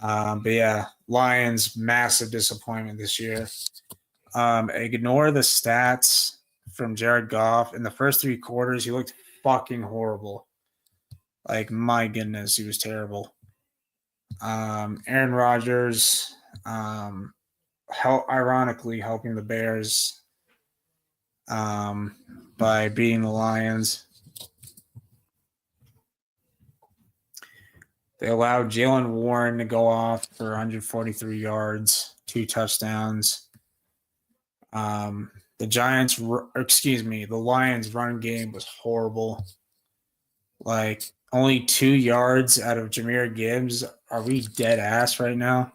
But yeah, Lions, massive disappointment this year. Ignore the stats from Jared Goff. In the first 3 quarters, he looked fucking horrible. Like, my goodness, he was terrible. Aaron Rodgers, ironically helping the Bears by beating the Lions. They allowed Jaylen Warren to go off for 143 yards, 2 touchdowns. The Lions' run game was horrible. Like, only 2 yards out of Jahmyr Gibbs. Are we dead ass right now?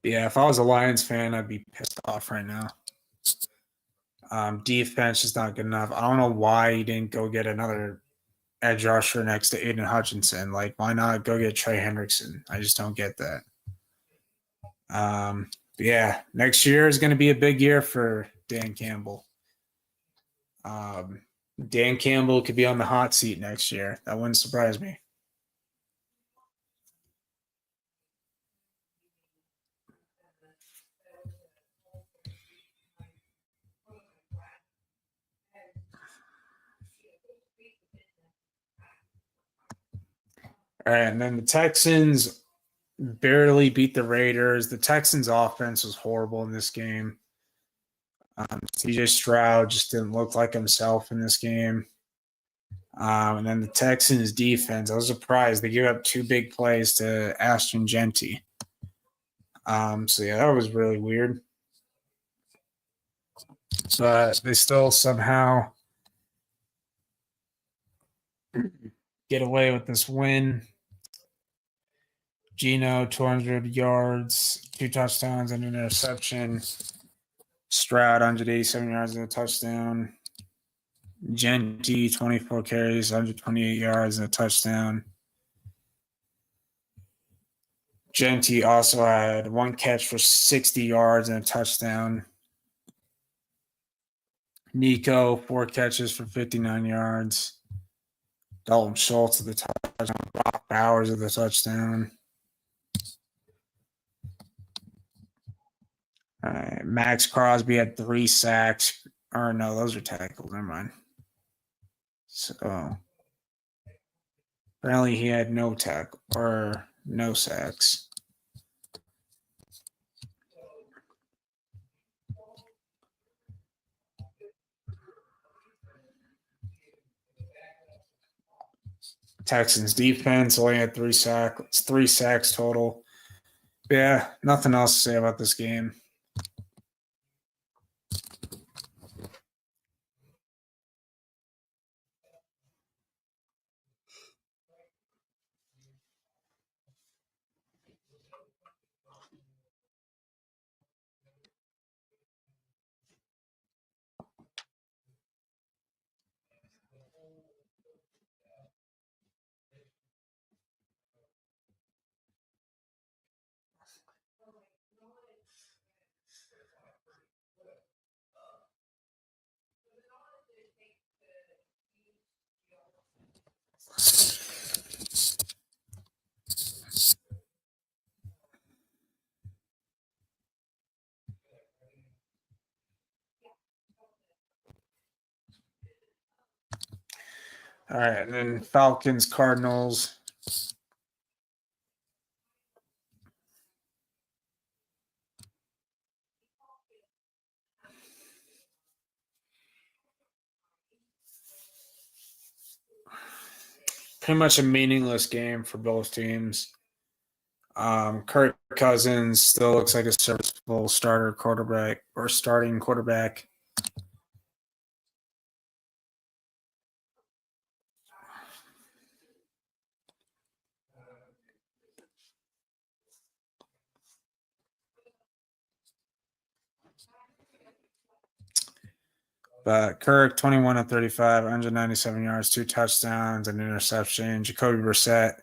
Yeah, if I was a Lions fan, I'd be pissed off right now. Defense is not good enough. I don't know why he didn't go get another edge rusher next to Aiden Hutchinson. Like, why not go get Trey Hendrickson? I just don't get that. Yeah, next year is going to be a big year for Dan Campbell. Dan Campbell could be on the hot seat next year. That wouldn't surprise me. All right, and then the Texans barely beat the Raiders. The Texans' offense was horrible in this game. CJ Stroud just didn't look like himself in this game. And then the Texans' defense, I was surprised. They gave up 2 big plays to Ashton Jeanty. So, yeah, that was really weird. But they still somehow get away with this win. Geno, 200 yards, 2 touchdowns, and an interception. Stroud, 187 yards and a touchdown. Jeanty, 24 carries, 128 yards and a touchdown. Jeanty also had 1 catch for 60 yards and a touchdown. Nico, 4 catches for 59 yards. Dalton Schultz at the touchdown. Brock Bowers at the touchdown. Max Crosby had 3 sacks. Or no, those are tackles. Never mind. So apparently he had no tackle or no sacks. Texans defense only had 3 sacks total. But yeah, nothing else to say about this game. All right, and then Falcons, Cardinals. Pretty much a meaningless game for both teams. Kirk Cousins still looks like a serviceable starter quarterback or starting quarterback. But Kirk, 21 of 35, 197 yards, 2 touchdowns, and an interception. Jacoby Brissett,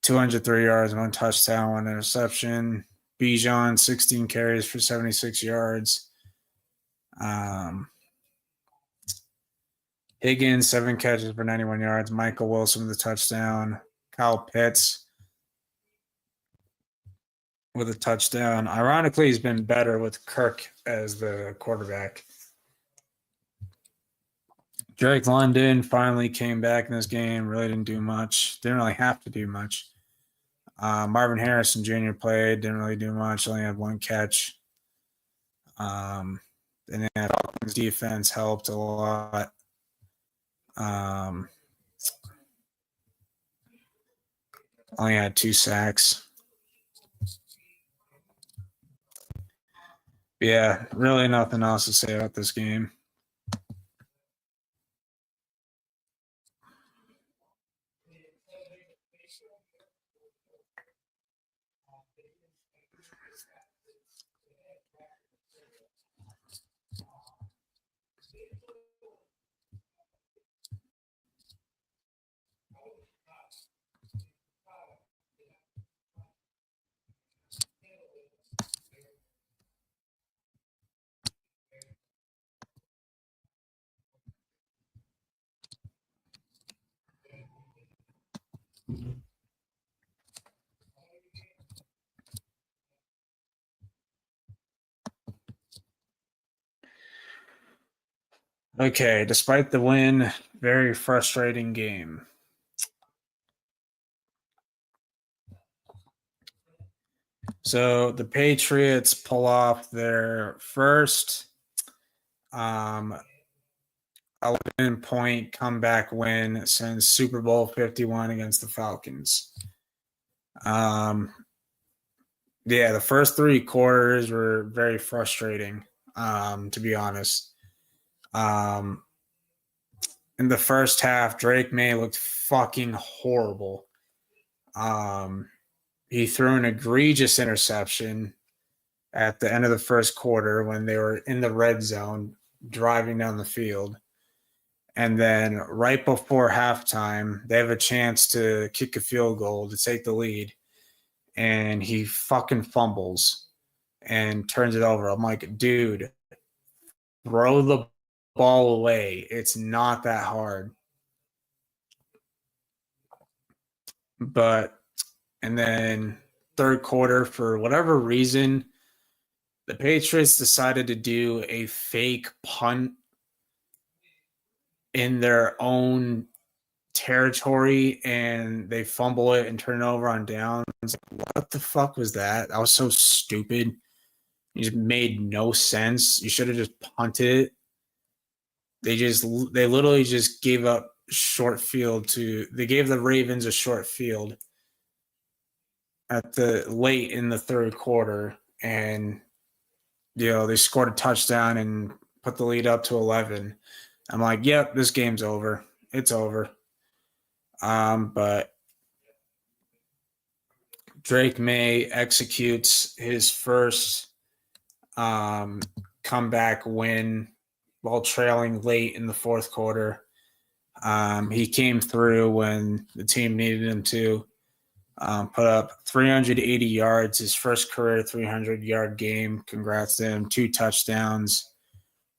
203 yards, 1 touchdown, 1 interception. Bijan, 16 carries for 76 yards. Higgins, 7 catches for 91 yards. Michael Wilson with a touchdown. Kyle Pitts with a touchdown. Ironically, he's been better with Kirk as the quarterback. Drake London finally came back in this game. Really didn't do much. Didn't really have to do much. Marvin Harrison Jr. played. Didn't really do much. Only had 1 catch. And then Falcons defense helped a lot. Only had 2 sacks. But yeah, really nothing else to say about this game. Okay, despite the win, very frustrating game. So the Patriots pull off their first 11-point comeback win since Super Bowl 51 against the Falcons. Yeah, the first three quarters were very frustrating, to be honest. In the first half, Drake May looked fucking horrible. He threw an egregious interception at the end of the first quarter when they were in the red zone driving down the field. And then right before halftime, they have a chance to kick a field goal to take the lead. And he fucking fumbles and turns it over. I'm like, dude, throw the ball away. It's not that hard. And then third quarter, for whatever reason, the Patriots decided to do a fake punt in their own territory, and they fumble it and turn it over on downs. What the fuck was that? That was so stupid. It just made no sense. You should have just punted it. They literally just gave up short field they gave the Ravens a short field at the late in the third quarter, and they scored a touchdown and put the lead up to 11. I'm like, yep, this game's over. It's over. But Drake May executes his first comeback win while trailing late in the fourth quarter. He came through when the team needed him to. Put up 380 yards, his first career 300-yard game. Congrats to him. 2 touchdowns.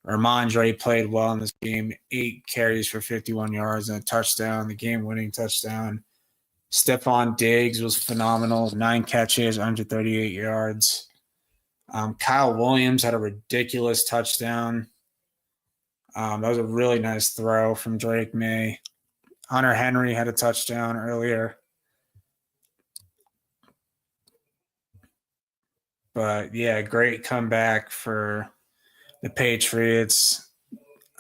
Ramondre played well in this game. 8 carries for 51 yards and a touchdown, the game-winning touchdown. Stephon Diggs was phenomenal. 9 catches, 138 yards. Kyle Williams had a ridiculous touchdown. That was a really nice throw from Drake May. Hunter Henry had a touchdown earlier. But, yeah, great comeback for the Patriots.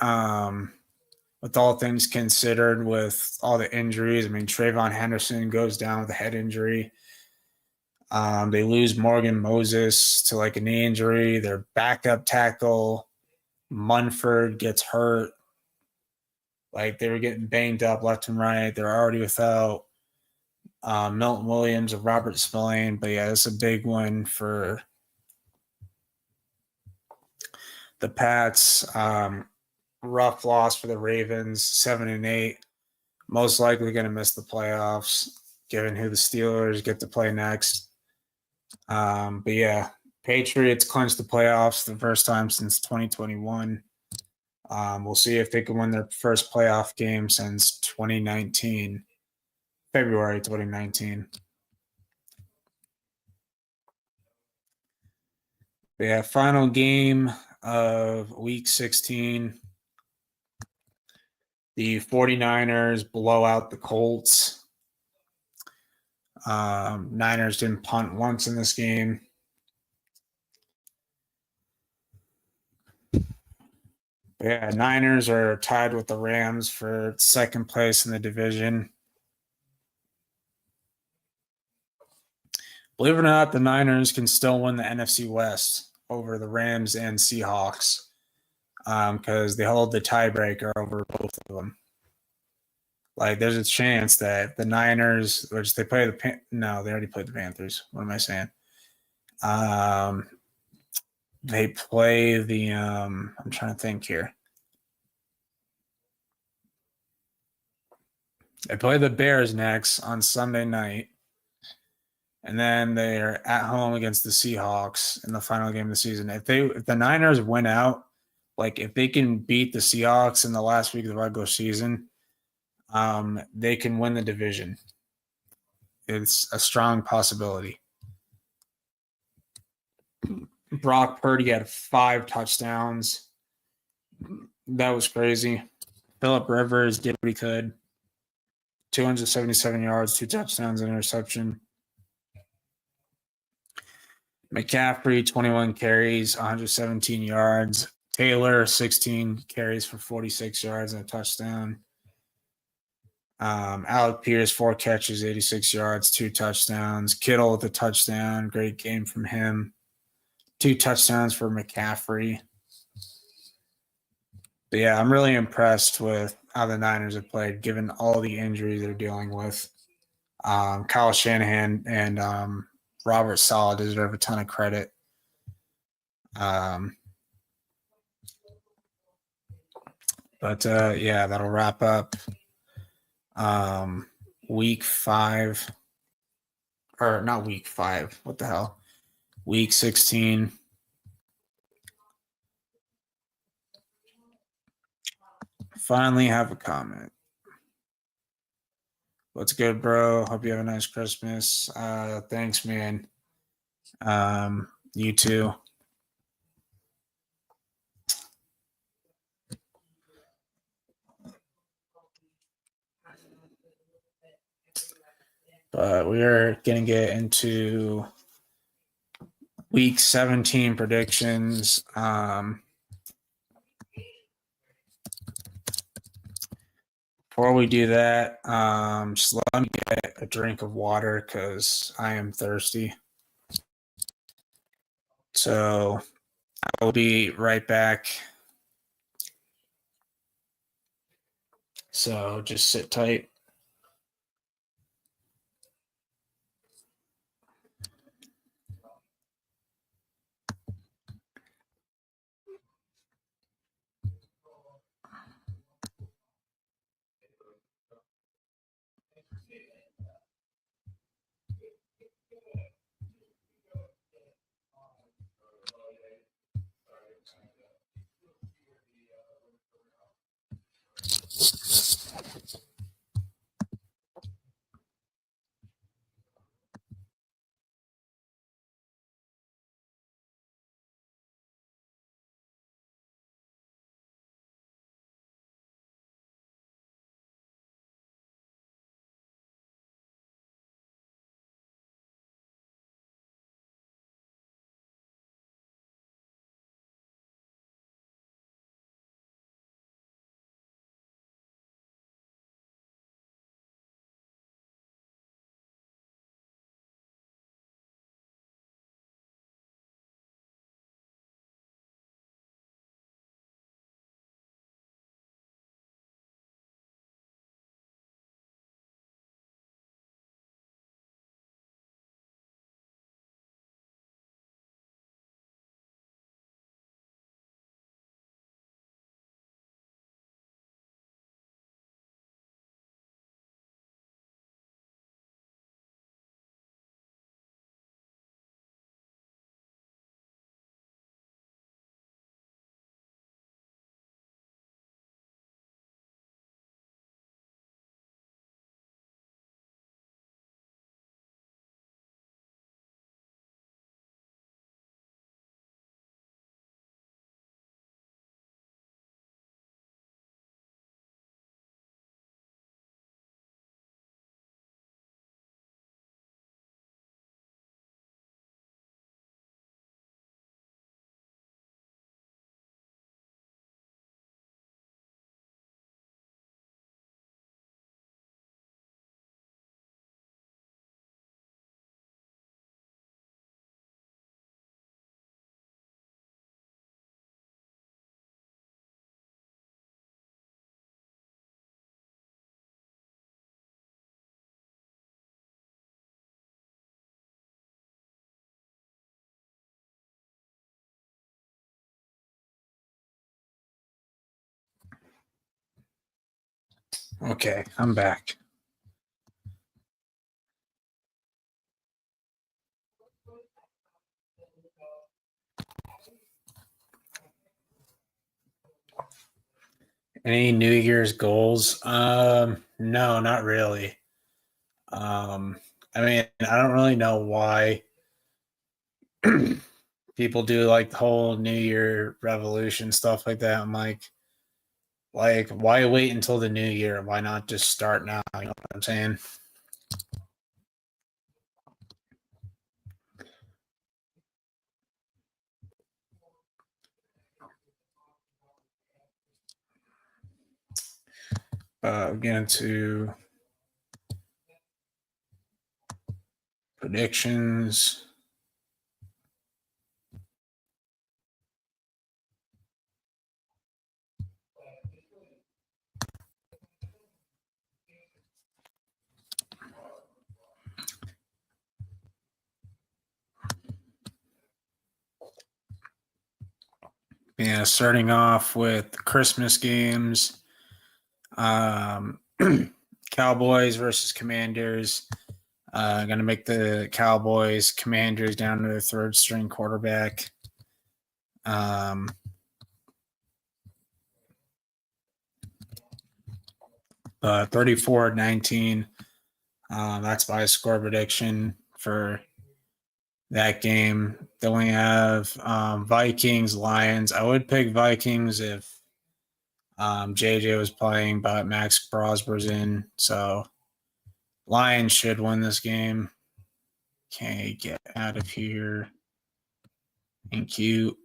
With all things considered, with all the injuries, I mean, Trayvon Henderson goes down with a head injury. They lose Morgan Moses to a knee injury. Their backup tackle, Munford, gets hurt. They were getting banged up left and right. They're already without Milton Williams and Robert Spillane. But, yeah, it's a big one for the Pats. Rough loss for the Ravens, 7-8. Most likely going to miss the playoffs, given who the Steelers get to play next. But yeah, Patriots clinched the playoffs the first time since 2021. We'll see if they can win their first playoff game since 2019, February 2019. But yeah, final game of Week 16. The 49ers blow out the Colts. Niners didn't punt once in this game. But yeah, Niners are tied with the Rams for second place in the division. Believe it or not, the Niners can still win the NFC West over the Rams and Seahawks because they hold the tiebreaker over both of them. There's a chance that the Niners, which they play they already played the Panthers. What am I saying? Um, they play the I'm trying to think here. They play the Bears next on Sunday night. And then they're at home against the Seahawks in the final game of the season. If the Niners win out, like if they can beat the Seahawks in the last week of the regular season, they can win the division. It's a strong possibility. Brock Purdy had 5 touchdowns. That was crazy. Phillip Rivers did what he could. 277 yards, 2 touchdowns, an interception. McCaffrey, 21 carries, 117 yards. Taylor, 16 carries for 46 yards and a touchdown. Alec Pierce, 4 catches, 86 yards, 2 touchdowns. Kittle with a touchdown. Great game from him. 2 touchdowns for McCaffrey. But yeah, I'm really impressed with how the Niners have played, given all the injuries they're dealing with. Kyle Shanahan and Robert Saleh deserve a ton of credit. But yeah, that'll wrap up week 5. Or not week 5. What the hell? Week 16. Finally have a comment. What's good, bro? Hope you have a nice Christmas. Thanks, man. You too. But we are going to get into week 17 predictions. Before we do that, just let me get a drink of water because I am thirsty. So I will be right back. So just sit tight. Okay, I'm back. Any New Year's goals? No, not really. Um, I mean, I don't really know why people do like the whole New Year revolution stuff like that. I'm like, why wait until the new year? Why not just start now? You know what I'm saying? Again, to predictions. Yeah, starting off with Christmas games. Um, Cowboys versus Commanders. Going to make the Cowboys Commanders down to their third string quarterback. 34-19. That's my score prediction for that game. Then we have Vikings, Lions. I would pick Vikings if JJ was playing, but Max Crosby's in. So Lions should win this game. Okay, get out of here. Thank you.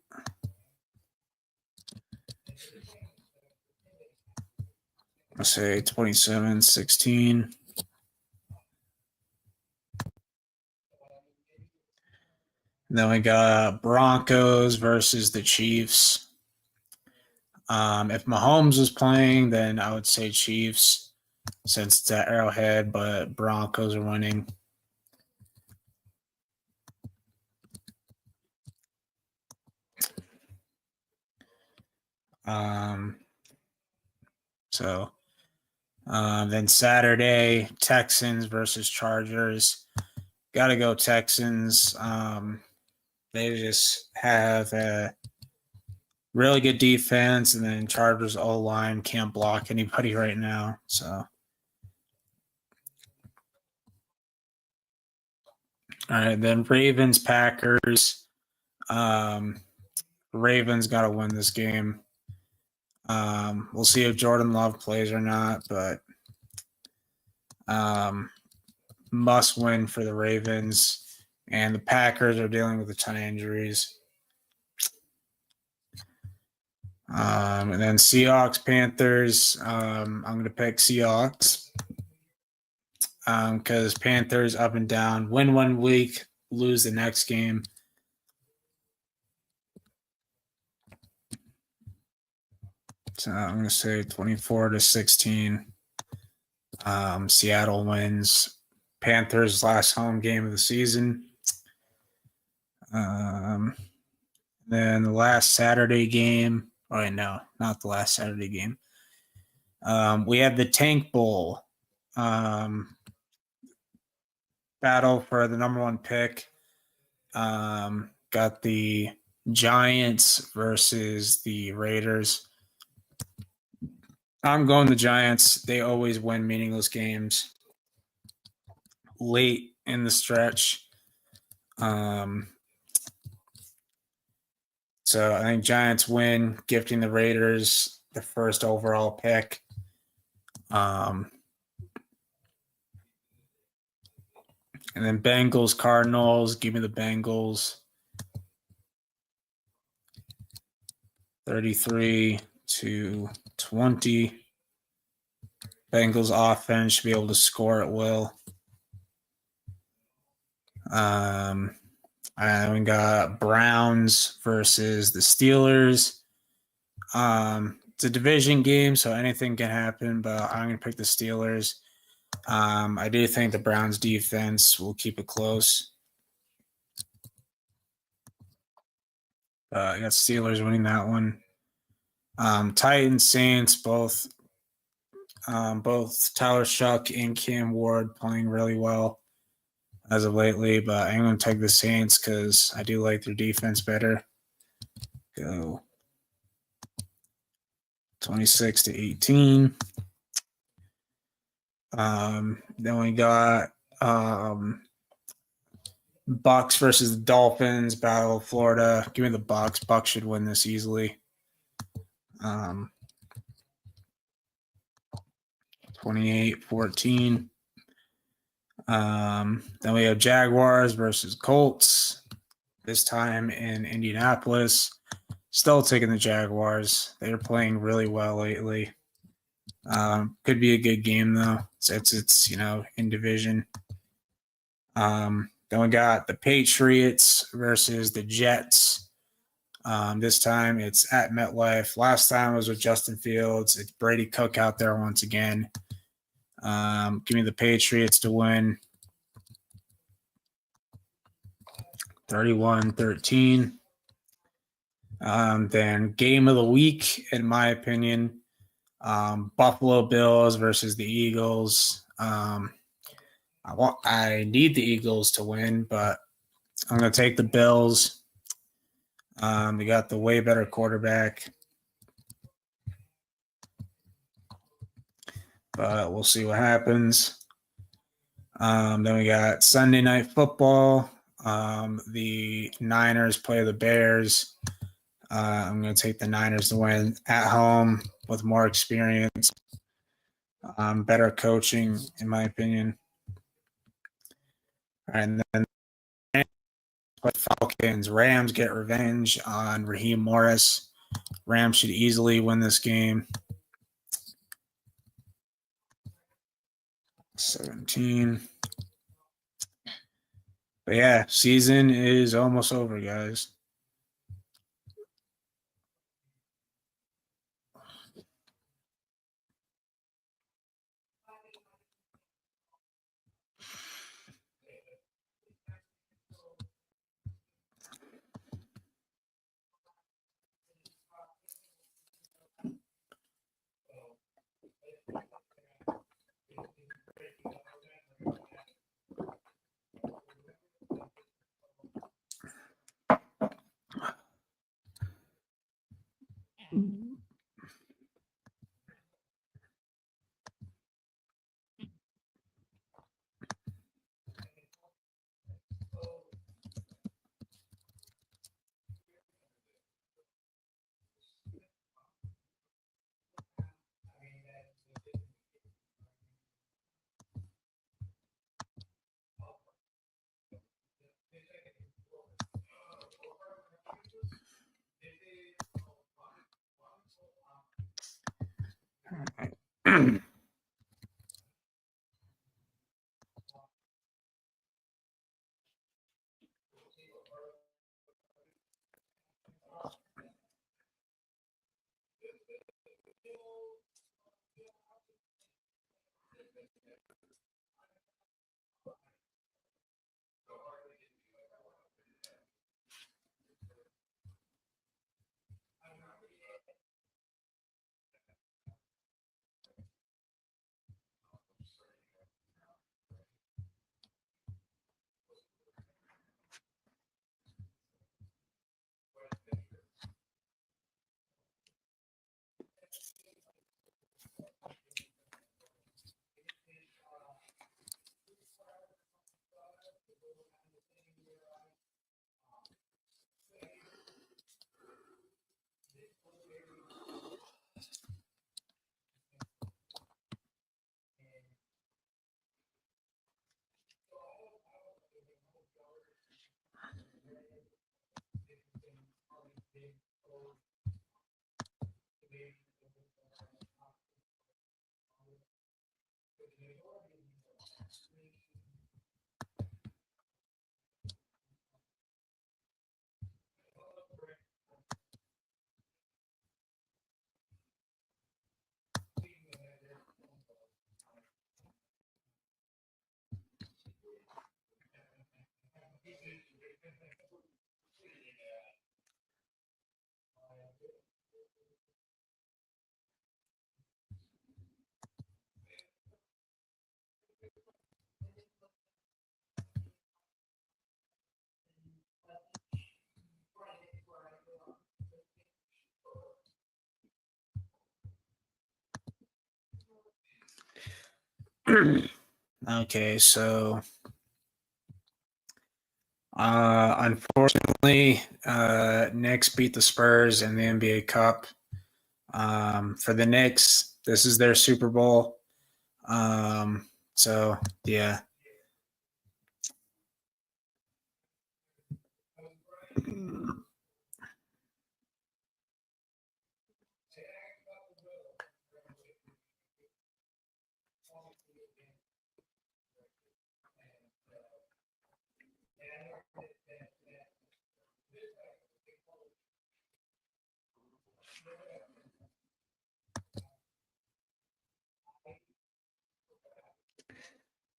Let's say 27-16. Then we got Broncos versus the Chiefs. If Mahomes was playing, then I would say Chiefs since it's at Arrowhead, but Broncos are winning. So then Saturday, Texans versus Chargers. Got to go Texans. They just have a really good defense, and then Chargers O line can't block anybody right now. So, all right, then Ravens Packers. Ravens got to win this game. We'll see if Jordan Love plays or not, but must win for the Ravens. And the Packers are dealing with a ton of injuries. And then Seahawks, Panthers. I'm going to pick Seahawks because Panthers up and down. Win one week, lose the next game. So I'm going to say 24-16. Seattle wins. Panthers' last home game of the season. Then the last Saturday game. Oh, no, not the last Saturday game. We have the Tank Bowl battle for the number one pick. Got the Giants versus the Raiders. I'm going the Giants. They always win meaningless games late in the stretch. So I think Giants win, gifting the Raiders the first overall pick. And then Bengals, Cardinals. Give me the Bengals. 33-20. Bengals offense should be able to score at will. And we got Browns versus the Steelers. It's a division game, so anything can happen, but I'm going to pick the Steelers. I do think the Browns defense will keep it close. I got Steelers winning that one. Titans, Saints, both Both Tyler Shuck and Cam Ward playing really well as of lately, but I'm going to take the Saints because I do like their defense better. Go 26-18. Then we got Bucks versus the Dolphins, Battle of Florida. Give me the Bucks. Bucks should win this easily. 28-14. Then we have Jaguars versus Colts. This time in Indianapolis. Still taking the Jaguars. They're playing really well lately. Could be a good game though. It's in division. Then we got the Patriots versus the Jets. This time it's at MetLife. Last time it was with Justin Fields. It's Brady Cook out there once again. Give me the Patriots to win. 31-13. Then game of the week, in my opinion, Buffalo Bills versus the Eagles. I need the Eagles to win, but I'm going to take the Bills. They got the way better quarterback. But we'll see what happens. Then we got Sunday Night Football. The Niners play the Bears. I'm going to take the Niners to win at home with more experience. Better coaching, in my opinion. And then Falcons. Rams get revenge on Raheem Morris. Rams should easily win this game. 17. But yeah, season is almost over, guys. Okay, so unfortunately, Knicks beat the Spurs in the NBA Cup. For the Knicks, this is their Super Bowl. So yeah.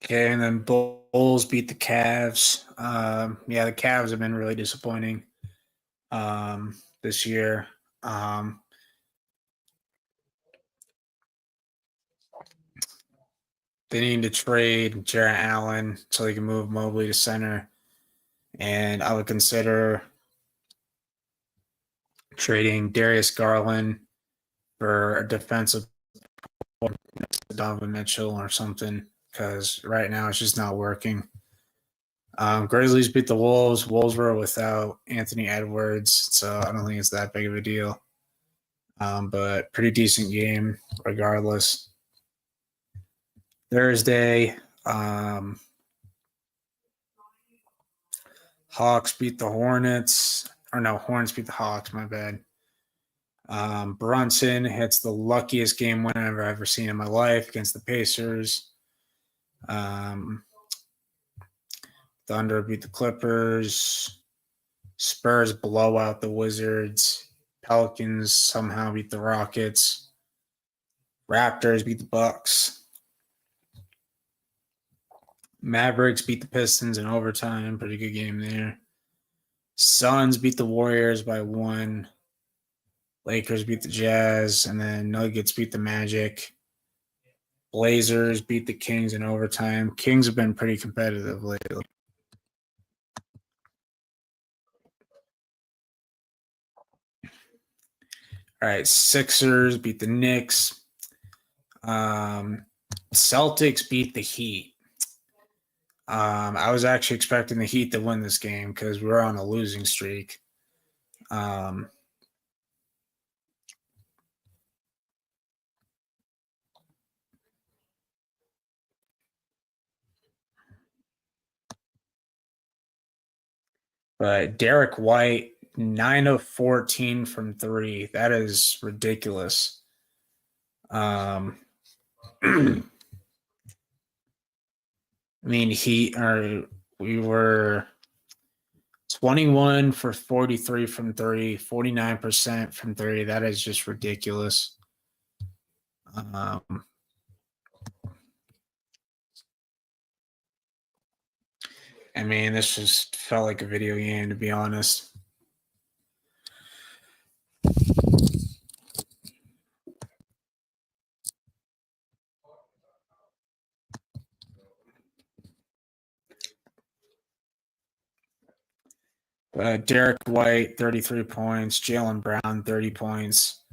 Okay, and then Bulls beat the Cavs. Yeah, the Cavs have been really disappointing this year. They need to trade Jarrett Allen so they can move Mobley to center. And I would consider trading Darius Garland for a defensive Donovan Mitchell or something because right now it's just not working. Grizzlies beat the Wolves. Wolves were without Anthony Edwards, so I don't think it's that big of a deal. But pretty decent game regardless. Thursday, Hawks beat the Hornets. Or no, Hornets beat the Hawks, my bad. Brunson hits the luckiest game winner I've ever seen in my life against the Pacers. Thunder beat the Clippers. Spurs blow out the Wizards. Pelicans somehow beat the Rockets. Raptors beat the Bucks. Mavericks beat the Pistons in overtime. Pretty good game there. Suns beat the Warriors by 1. Lakers beat the Jazz. And then Nuggets beat the Magic. Blazers beat the Kings in overtime. Kings have been pretty competitive lately. All right, Sixers beat the Knicks. Celtics beat the Heat. I was actually expecting the Heat to win this game because we were on a losing streak. But Derek White, 9 of 14 from 3. That is ridiculous. I mean, we were 21 for 43 from 3, 49% from 3. That is just ridiculous. I mean, this just felt like a video game, to be honest. Derek White, 33 points. Jaylen Brown, 30 points.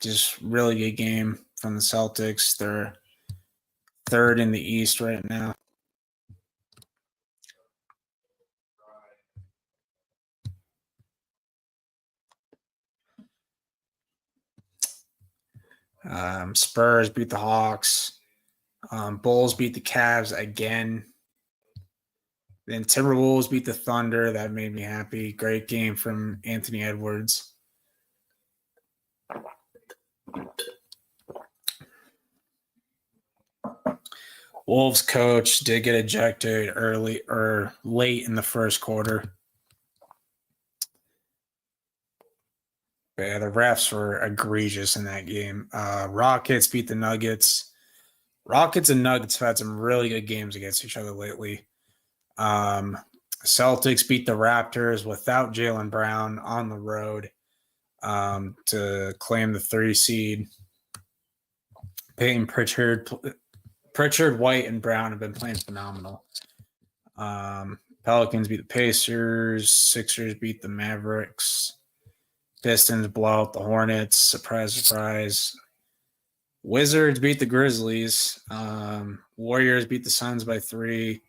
Just really good game from the Celtics. They're third in the East right now. Spurs beat the Hawks. Bulls beat the Cavs again. Then Timberwolves beat the Thunder. That made me happy. Great game from Anthony Edwards. Wolves coach did get ejected early or late in the first quarter. But yeah, the refs were egregious in that game. Rockets beat the Nuggets. Rockets and Nuggets have had some really good games against each other lately. Celtics beat the Raptors without Jaylen Brown on the road to claim the 3 seed. Peyton Pritchard, White, and Brown have been playing phenomenal. Pelicans beat the Pacers. Sixers beat the Mavericks. Pistons blow out the Hornets. Surprise, surprise. Wizards beat the Grizzlies. Warriors beat the Suns by 3.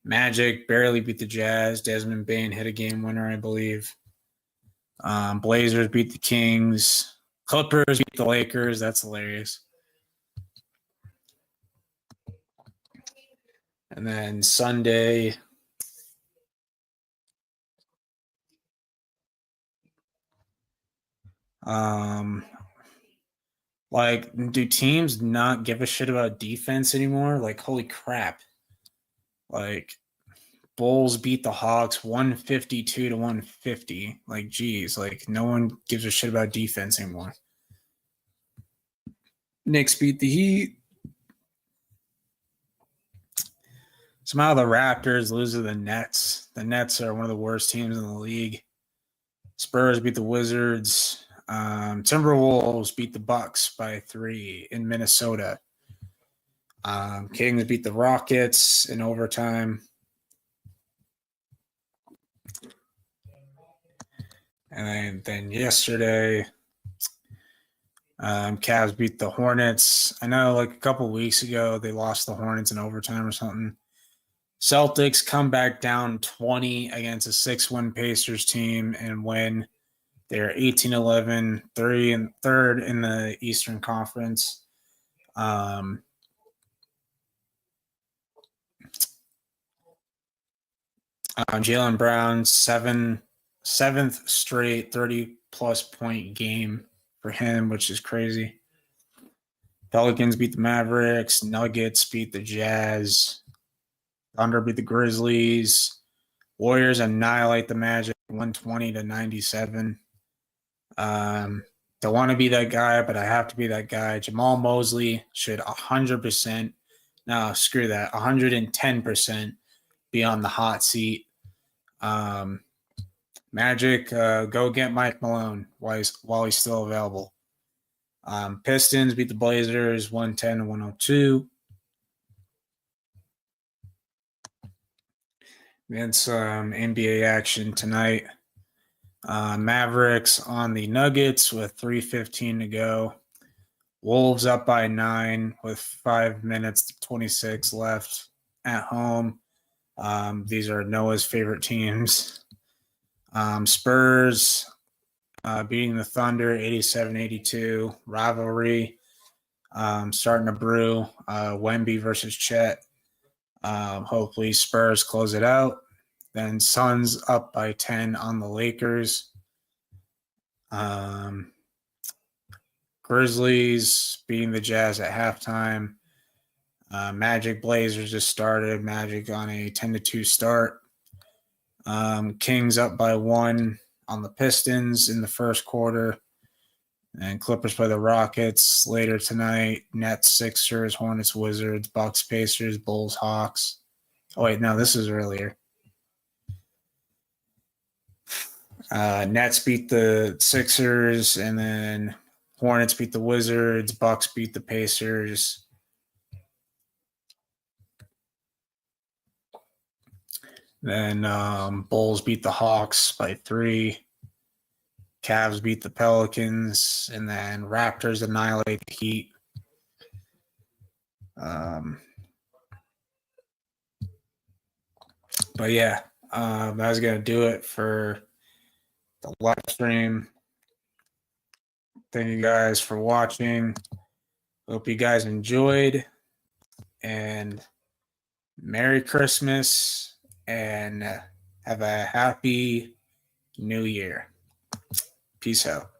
Magic barely beat the Jazz. Desmond Bane hit a game winner, I believe. Blazers beat the Kings. Clippers beat the Lakers. That's hilarious. And then Sunday, like, do teams not give a shit about defense anymore? Like, holy crap. Like, Bulls beat the Hawks 152 to 150. Like, geez, like, no one gives a shit about defense anymore. Knicks beat the Heat. Somehow the Raptors lose to the Nets. The Nets are one of the worst teams in the league. Spurs beat the Wizards. Timberwolves beat the Bucks by 3 in Minnesota. Kings beat the Rockets in overtime. And then yesterday, Cavs beat the Hornets. I know, like, a couple weeks ago, they lost the Hornets in overtime or something. Celtics come back down 20 against a 6-win Pacers team and win. They're 18-11, third in the Eastern Conference. Jaylen Brown, seventh straight 30-plus point game for him, which is crazy. Pelicans beat the Mavericks. Nuggets beat the Jazz. Thunder beat the Grizzlies. Warriors annihilate the Magic 120 to 97. Don't want to be that guy, but I have to be that guy. Jamal Mosley should 100%, no, screw that, 110% be on the hot seat. Magic, go get Mike Malone while he's still available. Pistons beat the Blazers 110 to 102. Then some NBA action tonight. Mavericks on the Nuggets with 3:15 to go. Wolves up by 9 with 5 minutes 26 left at home. These are Noah's favorite teams. Spurs beating the Thunder 87-82. Rivalry starting to brew. Wemby versus Chet. Hopefully Spurs close it out. Then Suns up by 10 on the Lakers. Grizzlies beating the Jazz at halftime. Magic Blazers just started. Magic on a 10-2 start. Kings up by 1 on the Pistons in the first quarter. And Clippers play the Rockets later tonight. Nets, Sixers, Hornets, Wizards, Bucks, Pacers, Bulls, Hawks. Oh, wait, no, this is earlier. Nets beat the Sixers, and then Hornets beat the Wizards. Bucks beat the Pacers. Then Bulls beat the Hawks by 3. Cavs beat the Pelicans, and then Raptors annihilate the Heat. But yeah, that was going to do it for the live stream. Thank you guys for watching. Hope you guys enjoyed, and Merry Christmas, and have a happy New Year. Peace out.